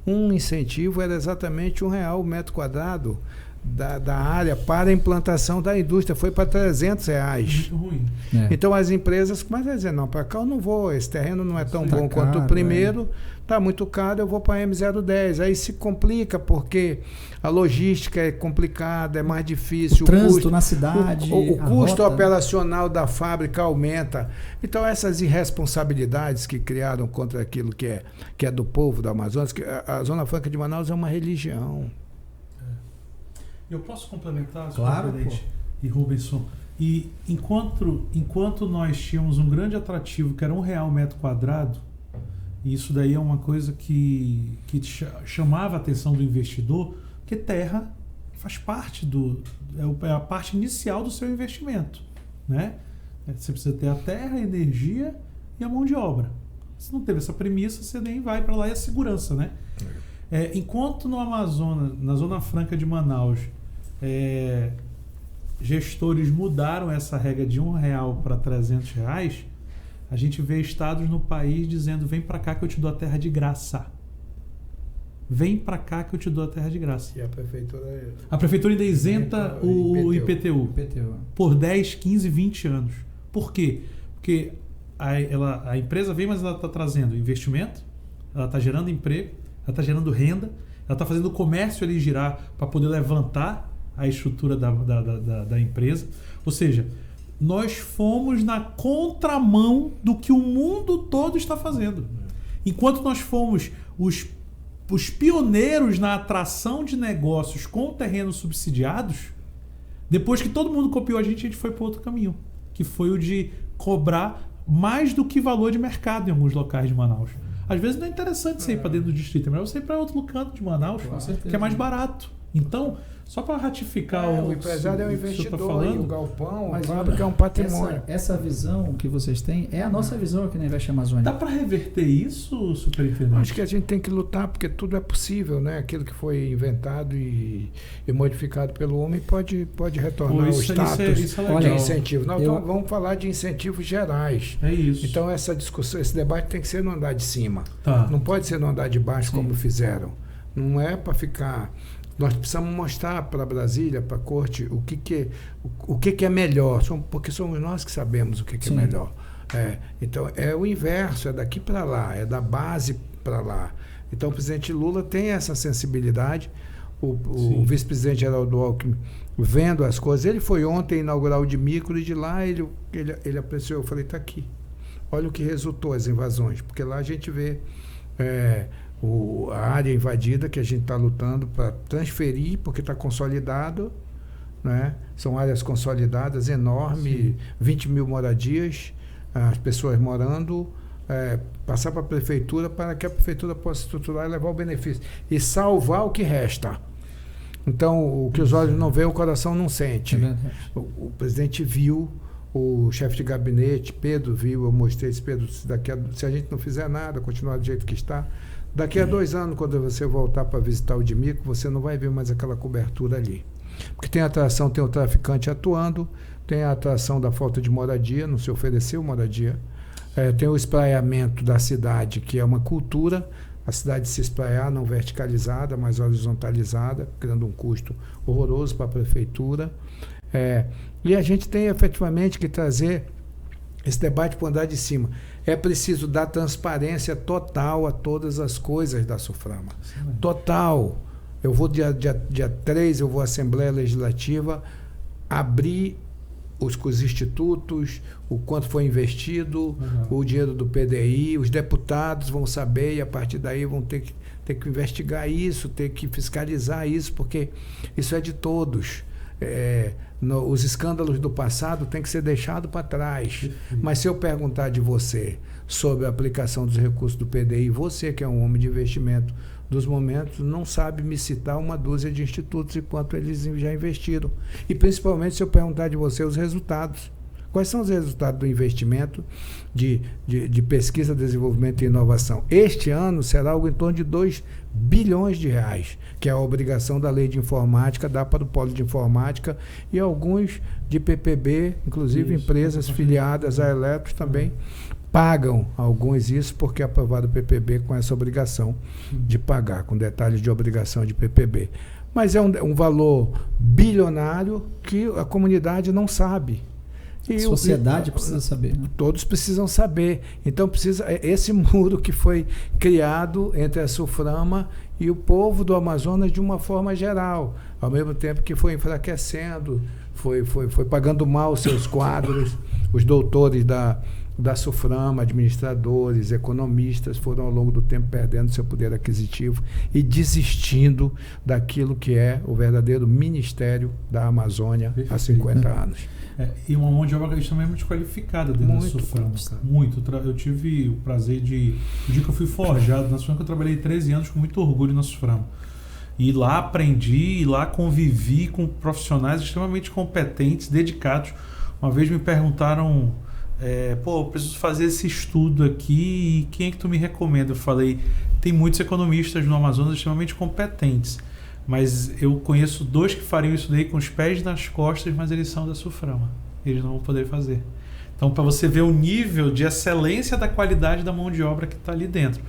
Um incentivo era exatamente R$1 o metro quadrado da área para a implantação da indústria, foi para R$300. Muito ruim. Então as empresas começam a dizer, não, para cá eu não vou, esse terreno não é tão bom quanto o primeiro, está muito caro, eu vou para a M010. Aí se complica, porque a logística é complicada, é mais difícil. O trânsito na cidade. O custo operacional da fábrica aumenta. Então essas irresponsabilidades que criaram contra aquilo que é do povo do Amazonas, que a Zona Franca de Manaus é uma religião. Eu posso complementar, claro, e Rubensson? E enquanto nós tínhamos um grande atrativo, que era R$1 o metro quadrado, e isso daí é uma coisa que chamava a atenção do investidor, porque terra faz parte é a parte inicial do seu investimento, né? Você precisa ter a terra, a energia e a mão de obra. Se não teve essa premissa, você nem vai para lá, e a segurança, né? Enquanto no Amazonas, na Zona Franca de Manaus, gestores mudaram essa regra de R$1 para R$300, a gente vê estados no país dizendo: vem para cá que eu te dou a terra de graça. Vem para cá que eu te dou a terra de graça. E a prefeitura ainda isenta o IPTU por 10, 15, 20 anos. Por quê? Porque a empresa vem, mas ela está trazendo investimento, ela está gerando emprego, ela está gerando renda, ela está fazendo o comércio ali girar para poder levantar a estrutura da empresa. Ou seja, nós fomos na contramão do que o mundo todo está fazendo. Enquanto nós fomos os pioneiros na atração de negócios com terrenos subsidiados, depois que todo mundo copiou a gente foi para outro caminho, que foi o de cobrar mais do que valor de mercado em alguns locais de Manaus. Às vezes não é interessante você ir para dentro do distrito, é melhor você ir para outro canto de Manaus, que é mais barato. Então, só para ratificar o empresário é um investidor, e o galpão, a fábrica é um patrimônio. Essa visão que vocês têm é a nossa visão aqui na Investe Amazônia. Dá para reverter isso, superintendente? Acho que a gente tem que lutar, porque tudo é possível, né? Aquilo que foi inventado e modificado pelo homem pode retornar ao status de incentivo. Vamos falar de incentivos gerais. É isso. Então essa discussão, esse debate tem que ser no andar de cima. Tá. Não pode ser no andar de baixo, como fizeram. Não é para ficar... Nós precisamos mostrar para Brasília, para a corte, o que é melhor, porque somos nós que sabemos o que é melhor. Então, é o inverso, é daqui para lá, é da base para lá. Então, o presidente Lula tem essa sensibilidade, o vice-presidente Geraldo Alckmin, vendo as coisas, ele foi ontem inaugurar o de micro e de lá ele apreciou, eu falei, está aqui. Olha o que resultou as invasões, porque lá a gente vê... a área invadida que a gente está lutando para transferir, porque está consolidado, né? São áreas consolidadas, enormes, 20 mil moradias, as pessoas morando, passar para a prefeitura para que a prefeitura possa estruturar e levar o benefício. E salvar o que resta. Então, o que os olhos não veem, o coração não sente. O presidente viu, o chefe de gabinete, Pedro, viu, eu mostrei esse Pedro, se a gente não fizer nada, continuar do jeito que está, daqui a 2 anos, quando você voltar para visitar o de Mico, você não vai ver mais aquela cobertura ali. Porque tem a atração, tem o traficante atuando, tem a atração da falta de moradia, não se ofereceu moradia, tem o espraiamento da cidade, que é uma cultura, a cidade se espraiar, não verticalizada, mas horizontalizada, criando um custo horroroso para a prefeitura. E a gente tem efetivamente que trazer esse debate para o andar de cima. É preciso dar transparência total a todas as coisas da SUFRAMA. Total. Eu vou dia 3, eu vou à Assembleia Legislativa abrir os institutos, o quanto foi investido, o dinheiro do PDI, os deputados vão saber e a partir daí vão ter que investigar isso, ter que fiscalizar isso, porque isso é de todos. Os escândalos do passado têm que ser deixados para trás. Mas se eu perguntar de você sobre a aplicação dos recursos do PDI, você que é um homem de investimento dos momentos, não sabe me citar uma dúzia de institutos e quanto eles já investiram. E principalmente se eu perguntar de você os resultados. Quais são os resultados do investimento de pesquisa, desenvolvimento e inovação? Este ano será algo em torno de 2 bilhões de reais, que é a obrigação da lei de informática, dá para o polo de informática e alguns de PPB, inclusive empresas filiadas à Eletros também pagam alguns isso porque é aprovado o PPB com essa obrigação de pagar, com detalhes de obrigação de PPB. Mas é um valor bilionário que a comunidade não sabe. A sociedade precisa saber. Né? Todos precisam saber. Então, esse muro que foi criado entre a SUFRAMA e o povo do Amazonas de uma forma geral, ao mesmo tempo que foi enfraquecendo, foi pagando mal os seus quadros, os doutores da SUFRAMA, administradores, economistas, foram ao longo do tempo perdendo seu poder aquisitivo e desistindo daquilo que é o verdadeiro Ministério da Amazônia há 50 anos. E uma mão de obra extremamente qualificada dentro da SUFRAMA. Muito. Eu tive o prazer o dia que eu fui forjado na SUFRAMA, eu trabalhei 13 anos com muito orgulho na SUFRAMA. E lá aprendi, e lá convivi com profissionais extremamente competentes, dedicados. Uma vez me perguntaram, eu preciso fazer esse estudo aqui, e quem é que tu me recomenda? Eu falei, tem muitos economistas no Amazonas extremamente competentes. Mas eu conheço 2 que fariam isso daí com os pés nas costas, mas eles são da SUFRAMA. Eles não vão poder fazer. Então, para você ver o nível de excelência da qualidade da mão de obra que está ali dentro.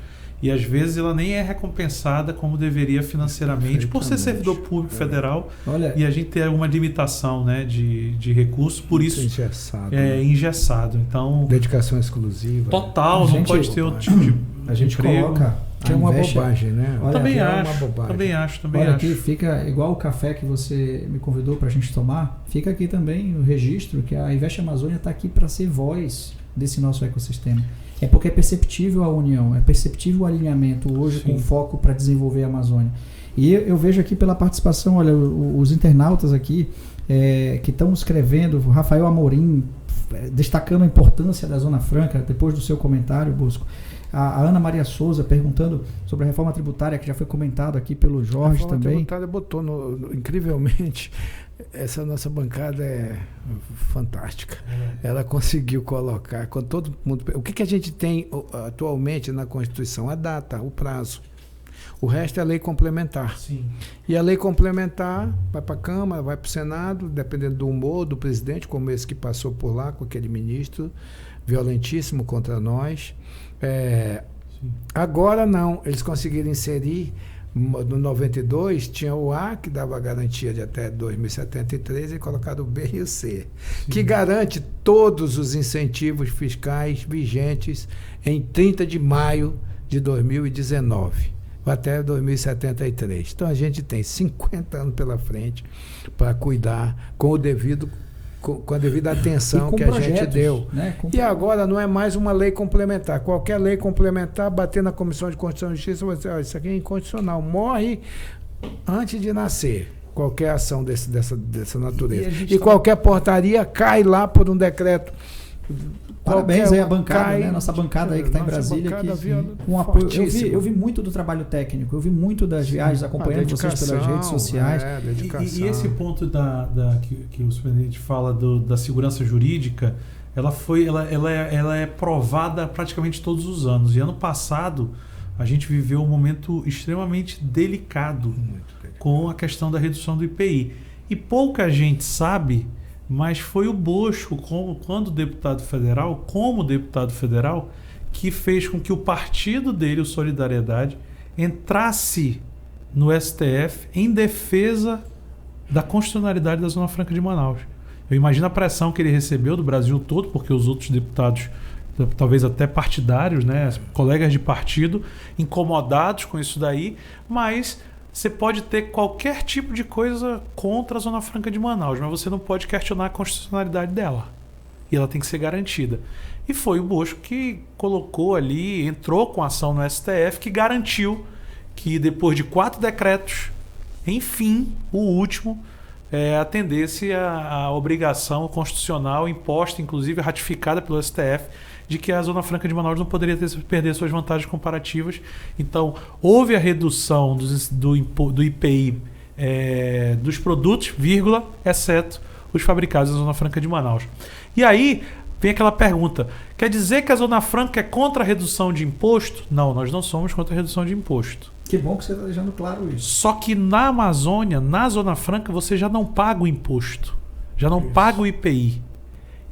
E às vezes ela nem é recompensada como deveria financeiramente, por ser servidor público federal. Olha, e a gente ter uma limitação, né, de recursos, por isso engessado. Então, dedicação exclusiva. Total, não pode ter outro tipo de a gente emprego. Coloca que é uma bobagem, né? Olha, também acho. Aqui fica igual o café que você me convidou para a gente tomar. Fica aqui também o registro que a Investe Amazônia está aqui para ser voz desse nosso ecossistema. É porque é perceptível a união, é perceptível o alinhamento hoje com foco para desenvolver a Amazônia. E eu vejo aqui pela participação, olha, os internautas aqui que estão escrevendo, o Rafael Amorim destacando a importância da Zona Franca, depois do seu comentário, Bosco. A Ana Maria Souza perguntando sobre a reforma tributária, que já foi comentado aqui pelo Jorge também. A reforma tributária botou, incrivelmente, essa nossa bancada é fantástica. Ela conseguiu colocar, com todo mundo. O que a gente tem atualmente na Constituição? A data, o prazo. O resto é lei complementar. Sim. E a lei complementar vai para a Câmara, vai para o Senado, dependendo do humor do presidente, como esse que passou por lá com aquele ministro violentíssimo contra nós. Agora não, eles conseguiram inserir, no 92 tinha o A, que dava garantia de até 2073, e colocaram o B e o C, que garante todos os incentivos fiscais vigentes em 30 de maio de 2019, até 2073. Então a gente tem 50 anos pela frente para cuidar com a devida atenção que a gente deu. Né? E agora não é mais uma lei complementar. Qualquer lei complementar, bater na Comissão de Constituição e Justiça, você dizer, isso aqui é inconstitucional. Morre antes de nascer qualquer ação dessa natureza. E qualquer portaria cai lá por um decreto. Parabéns aí à bancada, né? Nossa bancada aí que está em Brasília. Com apoio. Eu vi muito do trabalho técnico, eu vi muito das viagens, acompanhando vocês pelas redes sociais. E esse ponto que o superintendente fala da segurança jurídica, ela é provada praticamente todos os anos. E ano passado a gente viveu um momento extremamente delicado com a questão da redução do IPI. E pouca gente sabe, mas foi o Bosco, como deputado federal, que fez com que o partido dele, o Solidariedade, entrasse no STF em defesa da constitucionalidade da Zona Franca de Manaus. Eu imagino a pressão que ele recebeu do Brasil todo, porque os outros deputados, talvez até partidários, né, colegas de partido, incomodados com isso daí, mas você pode ter qualquer tipo de coisa contra a Zona Franca de Manaus, mas você não pode questionar a constitucionalidade dela. E ela tem que ser garantida. E foi o Bosco que colocou ali, entrou com ação no STF, que garantiu que depois de 4 decretos, enfim, o último, atendesse a obrigação constitucional imposta, inclusive ratificada pelo STF, de que a Zona Franca de Manaus não poderia perder suas vantagens comparativas. Então, houve a redução do IPI dos produtos, exceto os fabricados na Zona Franca de Manaus. E aí vem aquela pergunta, quer dizer que a Zona Franca é contra a redução de imposto? Não, nós não somos contra a redução de imposto. Que bom que você está deixando claro isso. Só que na Amazônia, na Zona Franca, você já não paga o imposto, já não paga o IPI.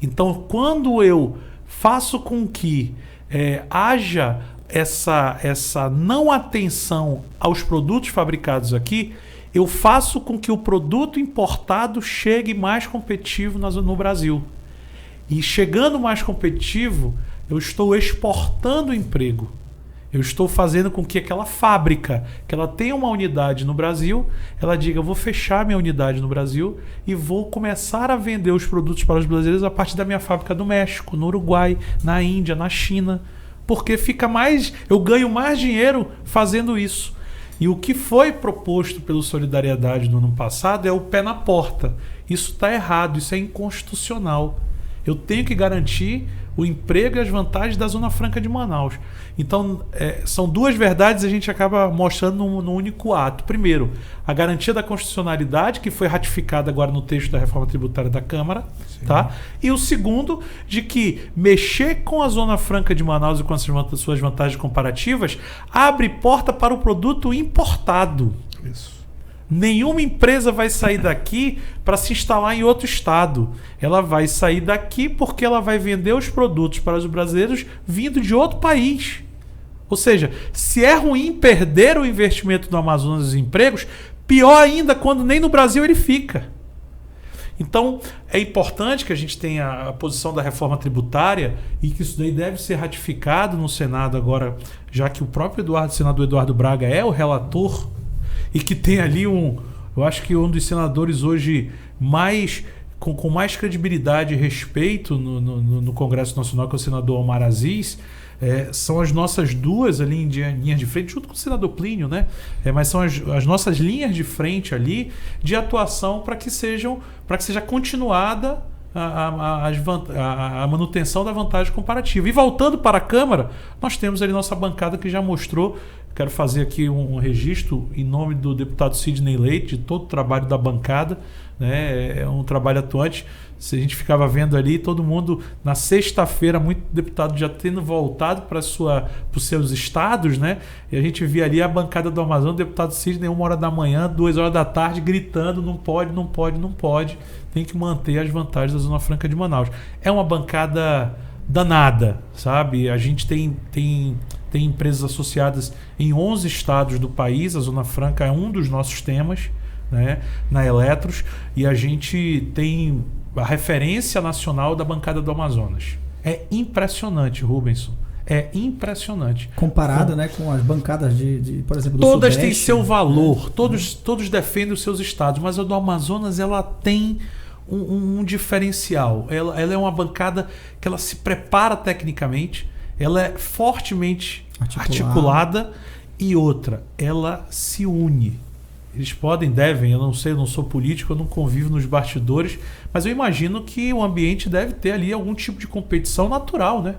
Então, quando eu faço com que haja essa não atenção aos produtos fabricados aqui, eu faço com que o produto importado chegue mais competitivo no Brasil. E chegando mais competitivo, eu estou exportando emprego. Eu estou fazendo com que aquela fábrica, que ela tenha uma unidade no Brasil, ela diga, eu vou fechar minha unidade no Brasil e vou começar a vender os produtos para os brasileiros a partir da minha fábrica do México, no Uruguai, na Índia, na China. Porque eu ganho mais dinheiro fazendo isso. E o que foi proposto pelo Solidariedade no ano passado é o pé na porta. Isso está errado, isso é inconstitucional. Eu tenho que garantir o emprego e as vantagens da Zona Franca de Manaus. Então, são duas verdades e a gente acaba mostrando num único ato. Primeiro, a garantia da constitucionalidade, que foi ratificada agora no texto da reforma tributária da Câmara. Tá? E o segundo, de que mexer com a Zona Franca de Manaus e com as suas vantagens comparativas abre porta para o produto importado. Isso. Nenhuma empresa vai sair daqui para se instalar em outro estado. Ela vai sair daqui porque ela vai vender os produtos para os brasileiros vindo de outro país. Ou seja, se é ruim perder o investimento do Amazonas e os empregos, pior ainda quando nem no Brasil ele fica. Então, é importante que a gente tenha a posição da reforma tributária e que isso daí deve ser ratificado no Senado agora, já que o próprio senador Eduardo Braga é o relator e que tem ali eu acho que um dos senadores hoje com mais credibilidade e respeito no Congresso Nacional, que é o senador Omar Aziz. São as nossas duas ali em linhas de frente, junto com o senador Plínio, né? Mas são as nossas linhas de frente ali de atuação para que seja continuada a manutenção da vantagem comparativa. E voltando para a Câmara, nós temos ali nossa bancada que já mostrou. Quero fazer aqui um registro em nome do deputado Sidney Leite, de todo o trabalho da bancada, né? É um trabalho atuante. Se a gente ficava vendo ali, todo mundo, na sexta-feira, muito deputado já tendo voltado para os seus estados, né? E a gente via ali a bancada do Amazonas, o deputado Sidney, 1h da manhã, 2h da tarde, gritando: não pode, não pode, não pode. Tem que manter as vantagens da Zona Franca de Manaus. É uma bancada danada, sabe? A gente tem empresas associadas em 11 estados do país. A Zona Franca é um dos nossos temas, né, na Eletros, e a gente tem a referência nacional da bancada do Amazonas. É impressionante, Rubensson. É impressionante. Comparado, né, com as bancadas por exemplo, do Todas Sudeste, têm seu valor, né? todos defendem os seus estados, mas a do Amazonas, ela tem um diferencial. Ela é uma bancada que ela se prepara tecnicamente, ela é fortemente articulada, e outra, ela se une. Eles devem, eu não sei, eu não sou político, eu não convivo nos bastidores, mas eu imagino que o ambiente deve ter ali algum tipo de competição natural, né?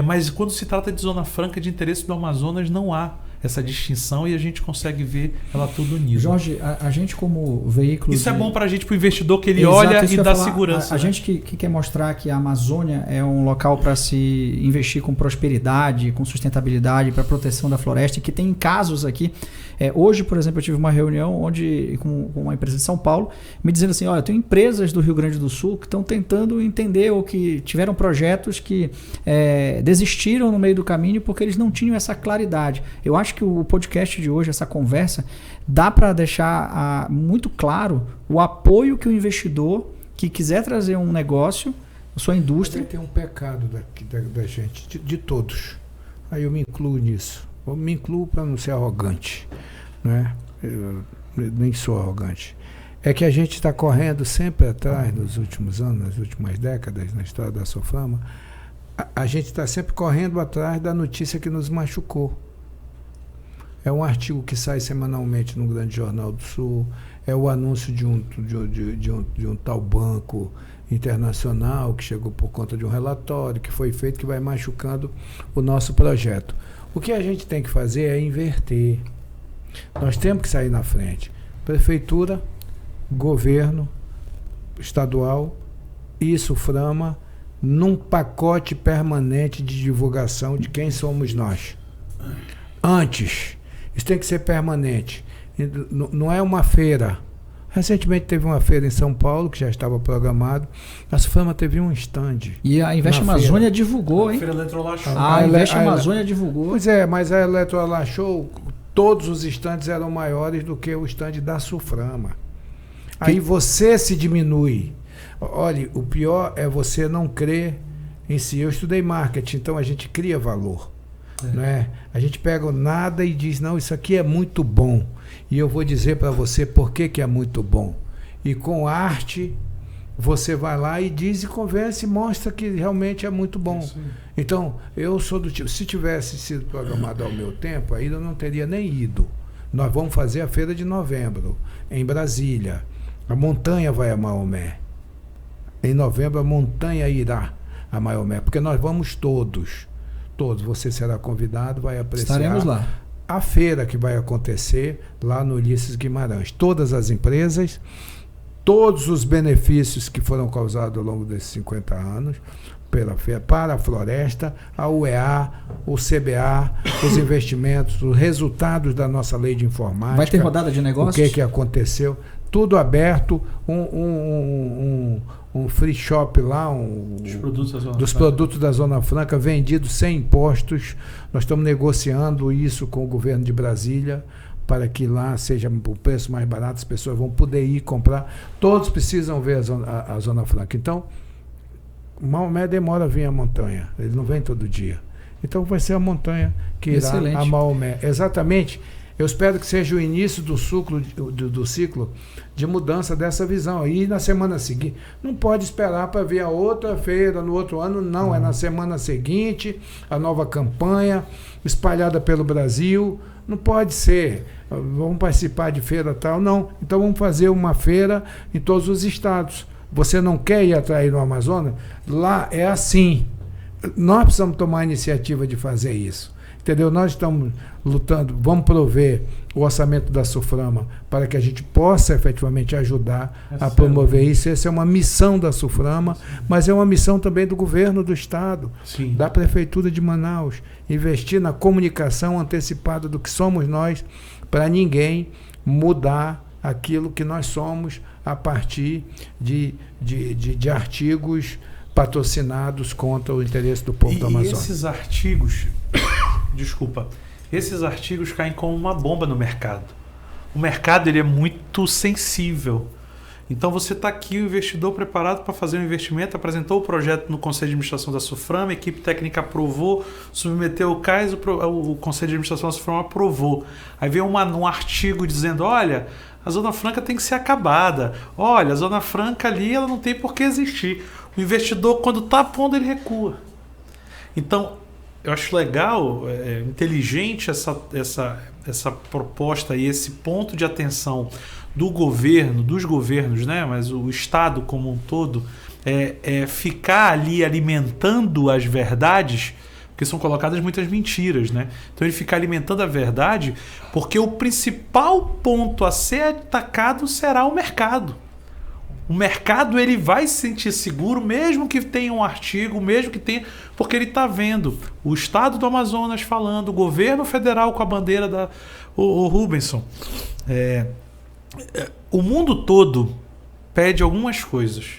Mas quando se trata de Zona Franca de interesse do Amazonas, não há essa distinção e a gente consegue ver ela tudo unida. Jorge, a gente como veículo... Isso é bom para a gente, para o investidor, que ele olha e dá segurança. A gente que quer mostrar que a Amazônia é um local para se investir com prosperidade, com sustentabilidade, para proteção da floresta, e que tem casos aqui. Hoje, por exemplo, eu tive uma reunião com uma empresa de São Paulo, me dizendo assim: olha, tem empresas do Rio Grande do Sul que estão tentando entender, ou que tiveram projetos que desistiram no meio do caminho porque eles não tinham essa claridade. Eu acho que o podcast de hoje, essa conversa, dá para deixar muito claro o apoio que o investidor que quiser trazer um negócio, a sua indústria... Tem um pecado da gente, de todos. Aí eu me incluo nisso. Eu me incluo para não ser arrogante, né? Eu nem sou arrogante. É que a gente está correndo sempre atrás, nos últimos anos, nas últimas décadas, na história da Soframa, a gente está sempre correndo atrás da notícia que nos machucou. É um artigo que sai semanalmente no Grande Jornal do Sul, é o anúncio de um tal banco internacional que chegou por conta de um relatório que foi feito, que vai machucando o nosso projeto. O que a gente tem que fazer é inverter. Nós temos que sair na frente. Prefeitura, governo estadual e Soframa, num pacote permanente de divulgação de quem somos nós. Antes, isso tem que ser permanente. Não é uma feira. Recentemente teve uma feira em São Paulo, que já estava programado. A Soframa teve um stand. E a Invest Amazônia divulgou, hein? A Feira Eletrolar Show. A Invest Amazônia divulgou. Pois é, mas a Eletrolar Show, todos os stands eram maiores do que o stand da Soframa. Aí você se diminui. Olha, o pior é você não crer em si. Eu estudei marketing, então a gente cria valor. Né? A gente pega o nada e diz: não, isso aqui é muito bom. E eu vou dizer para você por que é muito bom. E com arte, você vai lá e diz e conversa e mostra que realmente é muito bom. Então, eu sou do tipo, se tivesse sido programado ao meu tempo, aí eu não teria nem ido. Nós vamos fazer a feira de novembro, em Brasília. A montanha vai a Maomé. Em novembro, a montanha irá a Maomé, porque nós vamos todos. Você será convidado, vai apreciar. Estaremos lá. A feira que vai acontecer lá no Ulisses Guimarães. Todas as empresas, todos os benefícios que foram causados ao longo desses 50 anos pela feira, para a floresta, a UEA, o CBA, os investimentos, os resultados da nossa lei de informática. Vai ter rodada de negócios? O que aconteceu? Tudo aberto, um free shop lá, dos produtos da Zona Franca, vendidos sem impostos. Nós estamos negociando isso com o governo de Brasília, para que lá seja o preço mais barato, as pessoas vão poder ir comprar. Todos precisam ver a Zona Franca. Então, Maomé demora a vir à montanha, ele não vem todo dia. Então vai ser a montanha que irá a Maomé. Exatamente. Eu espero que seja o início do ciclo de mudança dessa visão. Aí na semana seguinte, não pode esperar para ver a outra feira no outro ano, não. É na semana seguinte, a nova campanha espalhada pelo Brasil. Não pode ser, vamos participar de feira tal, não. Então vamos fazer uma feira em todos os estados. você não quer ir atrair no Amazonas? Lá é assim. Nós precisamos tomar a iniciativa de fazer isso. Entendeu? Nós estamos lutando, vamos prover o orçamento da SUFRAMA para que a gente possa efetivamente ajudar a promover isso. Essa é uma missão da SUFRAMA, mas é uma missão também do governo do estado, Sim. da prefeitura de Manaus, investir na comunicação antecipada do que somos nós, para ninguém mudar aquilo que nós somos a partir de artigos patrocinados contra o interesse do povo do Amazonas. E esses artigos, desculpa, esses artigos caem como uma bomba no mercado. O mercado ele é muito sensível. Então você está aqui, o investidor preparado para fazer um investimento, apresentou o projeto no Conselho de Administração da SUFRAMA, a equipe técnica aprovou, submeteu o CAIS, o Conselho de Administração da SUFRAMA aprovou. Aí vem um artigo dizendo, olha, a Zona Franca tem que ser acabada. Olha, a Zona Franca ali ela não tem por que existir. O investidor, quando está pondo, ele recua. Então, eu acho legal, inteligente essa proposta e esse ponto de atenção do governo, dos governos, né? Mas o Estado como um todo, ficar ali alimentando as verdades, porque são colocadas muitas mentiras, né? Então ele fica alimentando a verdade, porque o principal ponto a ser atacado será o mercado. O mercado ele vai se sentir seguro, mesmo que tenha um artigo, mesmo que tenha, porque ele está vendo o Estado do Amazonas falando, o governo federal com a bandeira o Rubensson. O mundo todo pede algumas coisas.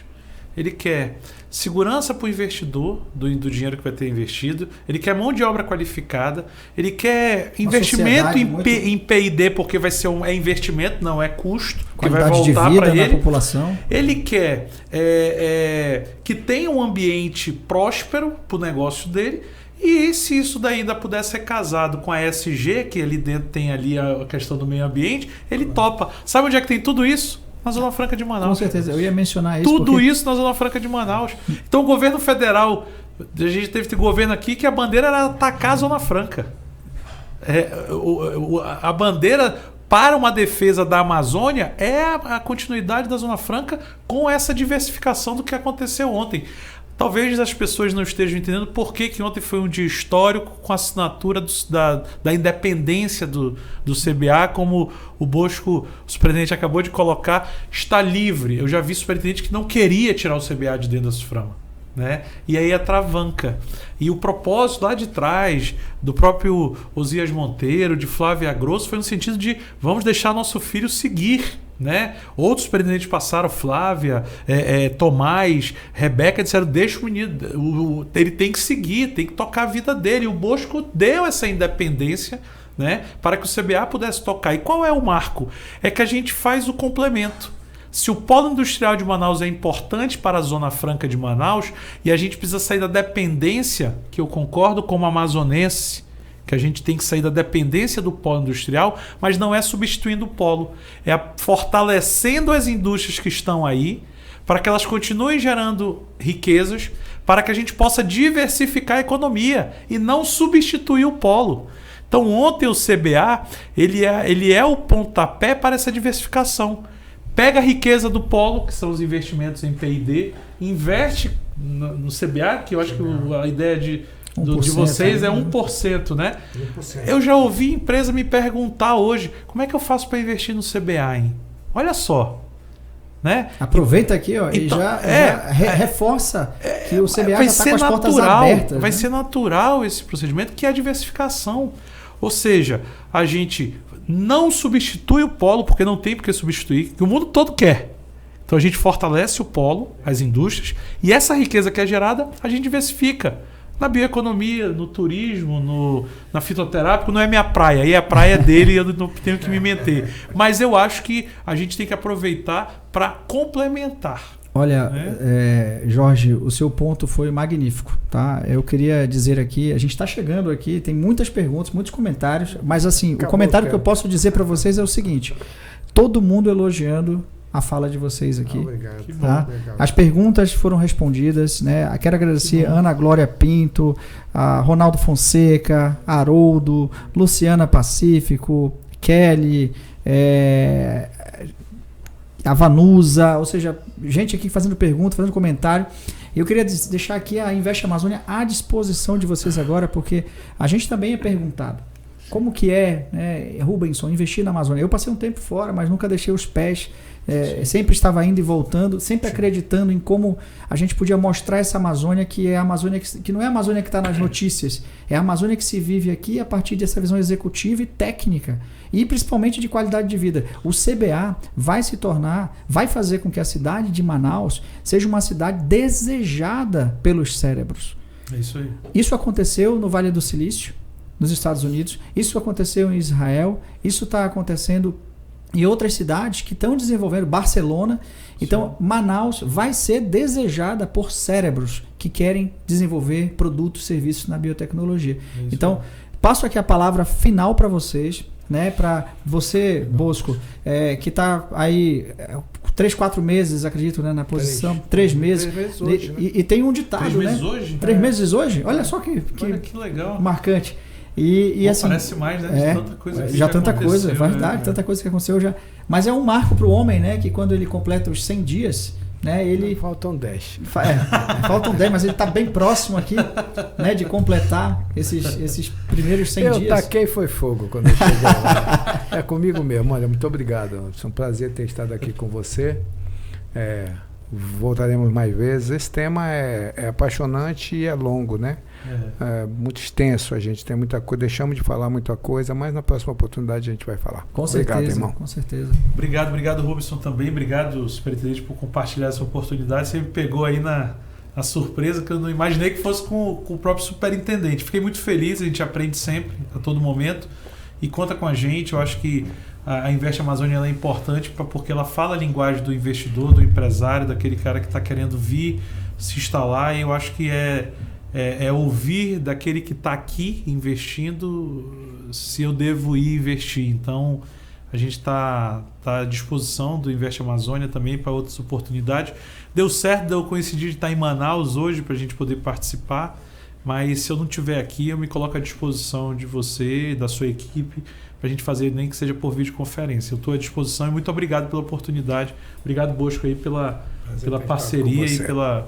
Ele quer segurança para o investidor do dinheiro que vai ter investido, ele quer mão de obra qualificada, ele quer investimento em P&D, porque vai ser investimento, não é custo, que vai voltar para ele. População. Ele quer que tenha um ambiente próspero para o negócio dele. E se isso daí ainda puder ser casado com a ESG, que ali dentro tem ali a questão do meio ambiente, ele topa. Sabe onde é que tem tudo isso? Na Zona Franca de Manaus. Com certeza, eu ia mencionar isso. Tudo isso na Zona Franca de Manaus. Então o governo federal, a gente teve governo aqui que a bandeira era atacar a Zona Franca. A bandeira para uma defesa da Amazônia é a continuidade da Zona Franca com essa diversificação do que aconteceu ontem. Talvez as pessoas não estejam entendendo por que ontem foi um dia histórico com a assinatura da independência do CBA, como o Bosco, o superintendente, acabou de colocar, está livre. Eu já vi superintendente que não queria tirar o CBA de dentro da SUFRAMA, né? E aí atravanca. E o propósito lá de trás, do próprio Osias Monteiro, de Flávia Grosso, foi no sentido de vamos deixar nosso filho seguir, né? Outros presidentes passaram, Flávia, Tomás, Rebeca, disseram, deixa o menino, ele tem que seguir, tem que tocar a vida dele. E o Bosco deu essa independência, né, para que o CBA pudesse tocar. E qual é o marco? É que a gente faz o complemento. Se o polo industrial de Manaus é importante para a Zona Franca de Manaus, e a gente precisa sair da dependência, que eu concordo como amazonense, que a gente tem que sair da dependência do polo industrial, mas não é substituindo o polo, é fortalecendo as indústrias que estão aí, para que elas continuem gerando riquezas, para que a gente possa diversificar a economia e não substituir o polo. Então ontem o CBA ele é o pontapé para essa diversificação. Pega a riqueza do polo, que são os investimentos em P&D, investe no CBA, que eu acho que a ideia de vocês é 1%, né? 1%. Eu já ouvi empresa me perguntar hoje, como é que eu faço para investir no CBA, hein? Olha só. Né? Aproveita aqui, ó, então, e já reforça que o CBA já está com as portas abertas. Vai né? ser natural esse procedimento, que é a diversificação. Ou seja, a gente não substitui o polo, porque não tem por que substituir, que o mundo todo quer. Então a gente fortalece o polo, as indústrias, e essa riqueza que é gerada, a gente diversifica. Na bioeconomia, no turismo, na fitoterápica, não é minha praia. Aí a praia dele e eu não tenho que me meter. Mas eu acho que a gente tem que aproveitar para complementar. Olha, Jorge, o seu ponto foi magnífico, tá? Eu queria dizer aqui, a gente está chegando aqui, tem muitas perguntas, muitos comentários, mas assim, o comentário que eu posso dizer para vocês é o seguinte: todo mundo elogiando a fala de vocês aqui. Obrigado. Tá? As perguntas foram respondidas, né? Quero agradecer a Ana Glória Pinto, a Ronaldo Fonseca, Haroldo, Luciana Pacífico, Kelly, a Vanusa, ou seja, gente aqui fazendo pergunta, fazendo comentário. Eu queria deixar aqui a Invest Amazônia à disposição de vocês agora, porque a gente também é perguntado. Como que é, né, Rubensson, investir na Amazônia? Eu passei um tempo fora, mas nunca deixei os pés. Sempre estava indo e voltando, sempre acreditando em como a gente podia mostrar essa Amazônia, que é a Amazônia que não é a Amazônia que está nas notícias, é a Amazônia que se vive aqui a partir dessa visão executiva e técnica, e principalmente de qualidade de vida. O CBA vai fazer com que a cidade de Manaus seja uma cidade desejada pelos cérebros. É isso aí. Isso aconteceu no Vale do Silício, nos Estados Unidos, isso aconteceu em Israel, isso está acontecendo em outras cidades que estão desenvolvendo, Barcelona. Então, Manaus vai ser desejada por cérebros que querem desenvolver produtos e serviços na biotecnologia. Então, passo aqui a palavra final para vocês, né? Para você, Bosco, que está aí 3, 4 meses, acredito, né, na posição. 3 meses. 3 meses hoje, né? E tem um ditado, 3 meses né? hoje? 3 meses hoje? Olha só que legal. marcante. E assim, parece mais, né? Tanta coisa que já tanta coisa, verdade, né? tanta coisa que aconteceu já. Mas é um marco para o homem, né? Que quando ele completa os 100 dias, né? Ele faltam 10. Faltam 10, mas ele está bem próximo aqui, né? De completar esses primeiros 100 dias. Eu taquei foi fogo quando eu cheguei lá. É comigo mesmo. Olha, muito obrigado. É um prazer ter estado aqui com você. Voltaremos mais vezes. Esse tema é apaixonante e é longo, né? É muito extenso, a gente tem muita coisa, deixamos de falar muita coisa, mas na próxima oportunidade a gente vai falar. Com obrigado, certeza, irmão. Com certeza. Obrigado, Rubensson, também. Obrigado, superintendente, por compartilhar essa oportunidade. Você me pegou aí na surpresa, que eu não imaginei que fosse com o próprio superintendente. Fiquei muito feliz, a gente aprende sempre, a todo momento, e conta com a gente. Eu acho que a Invest Amazônia ela é importante porque ela fala a linguagem do investidor, do empresário, daquele cara que está querendo vir se instalar, e eu acho que é ouvir daquele que está aqui investindo se eu devo ir investir. Então, a gente está à disposição do Invest Amazônia também para outras oportunidades. Deu certo, eu coincidi de estar em Manaus hoje para a gente poder participar, mas se eu não estiver aqui, eu me coloco à disposição de você, da sua equipe, para a gente fazer, nem que seja por videoconferência. Eu estou à disposição e muito obrigado pela oportunidade. Obrigado, Bosco, aí pela parceria e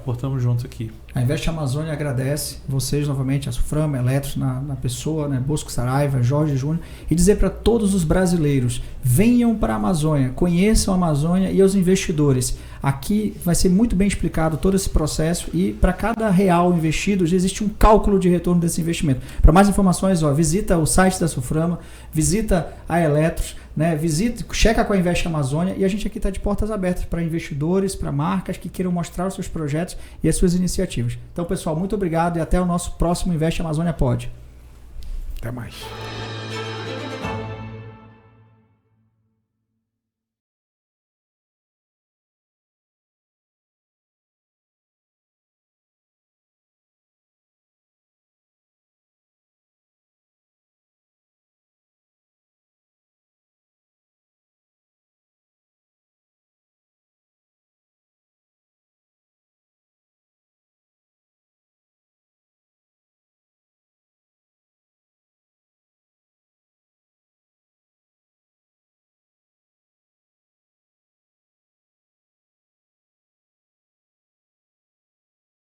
por estarmos juntos aqui. A Invest Amazônia agradece vocês novamente, a Suframa, a Eletros, na pessoa, né, Bosco Saraiva, Jorge Júnior, e dizer para todos os brasileiros, venham para a Amazônia, conheçam a Amazônia e os investidores. Aqui vai ser muito bem explicado todo esse processo e para cada real investido já existe um cálculo de retorno desse investimento. Para mais informações, visita o site da Suframa, visita a Eletros, né, checa com a Invest Amazônia, e a gente aqui está de portas abertas para investidores, para marcas que queiram mostrar os seus projetos e as suas iniciativas. Então, pessoal, muito obrigado e até o nosso próximo Invest Amazônia Pod. Até mais.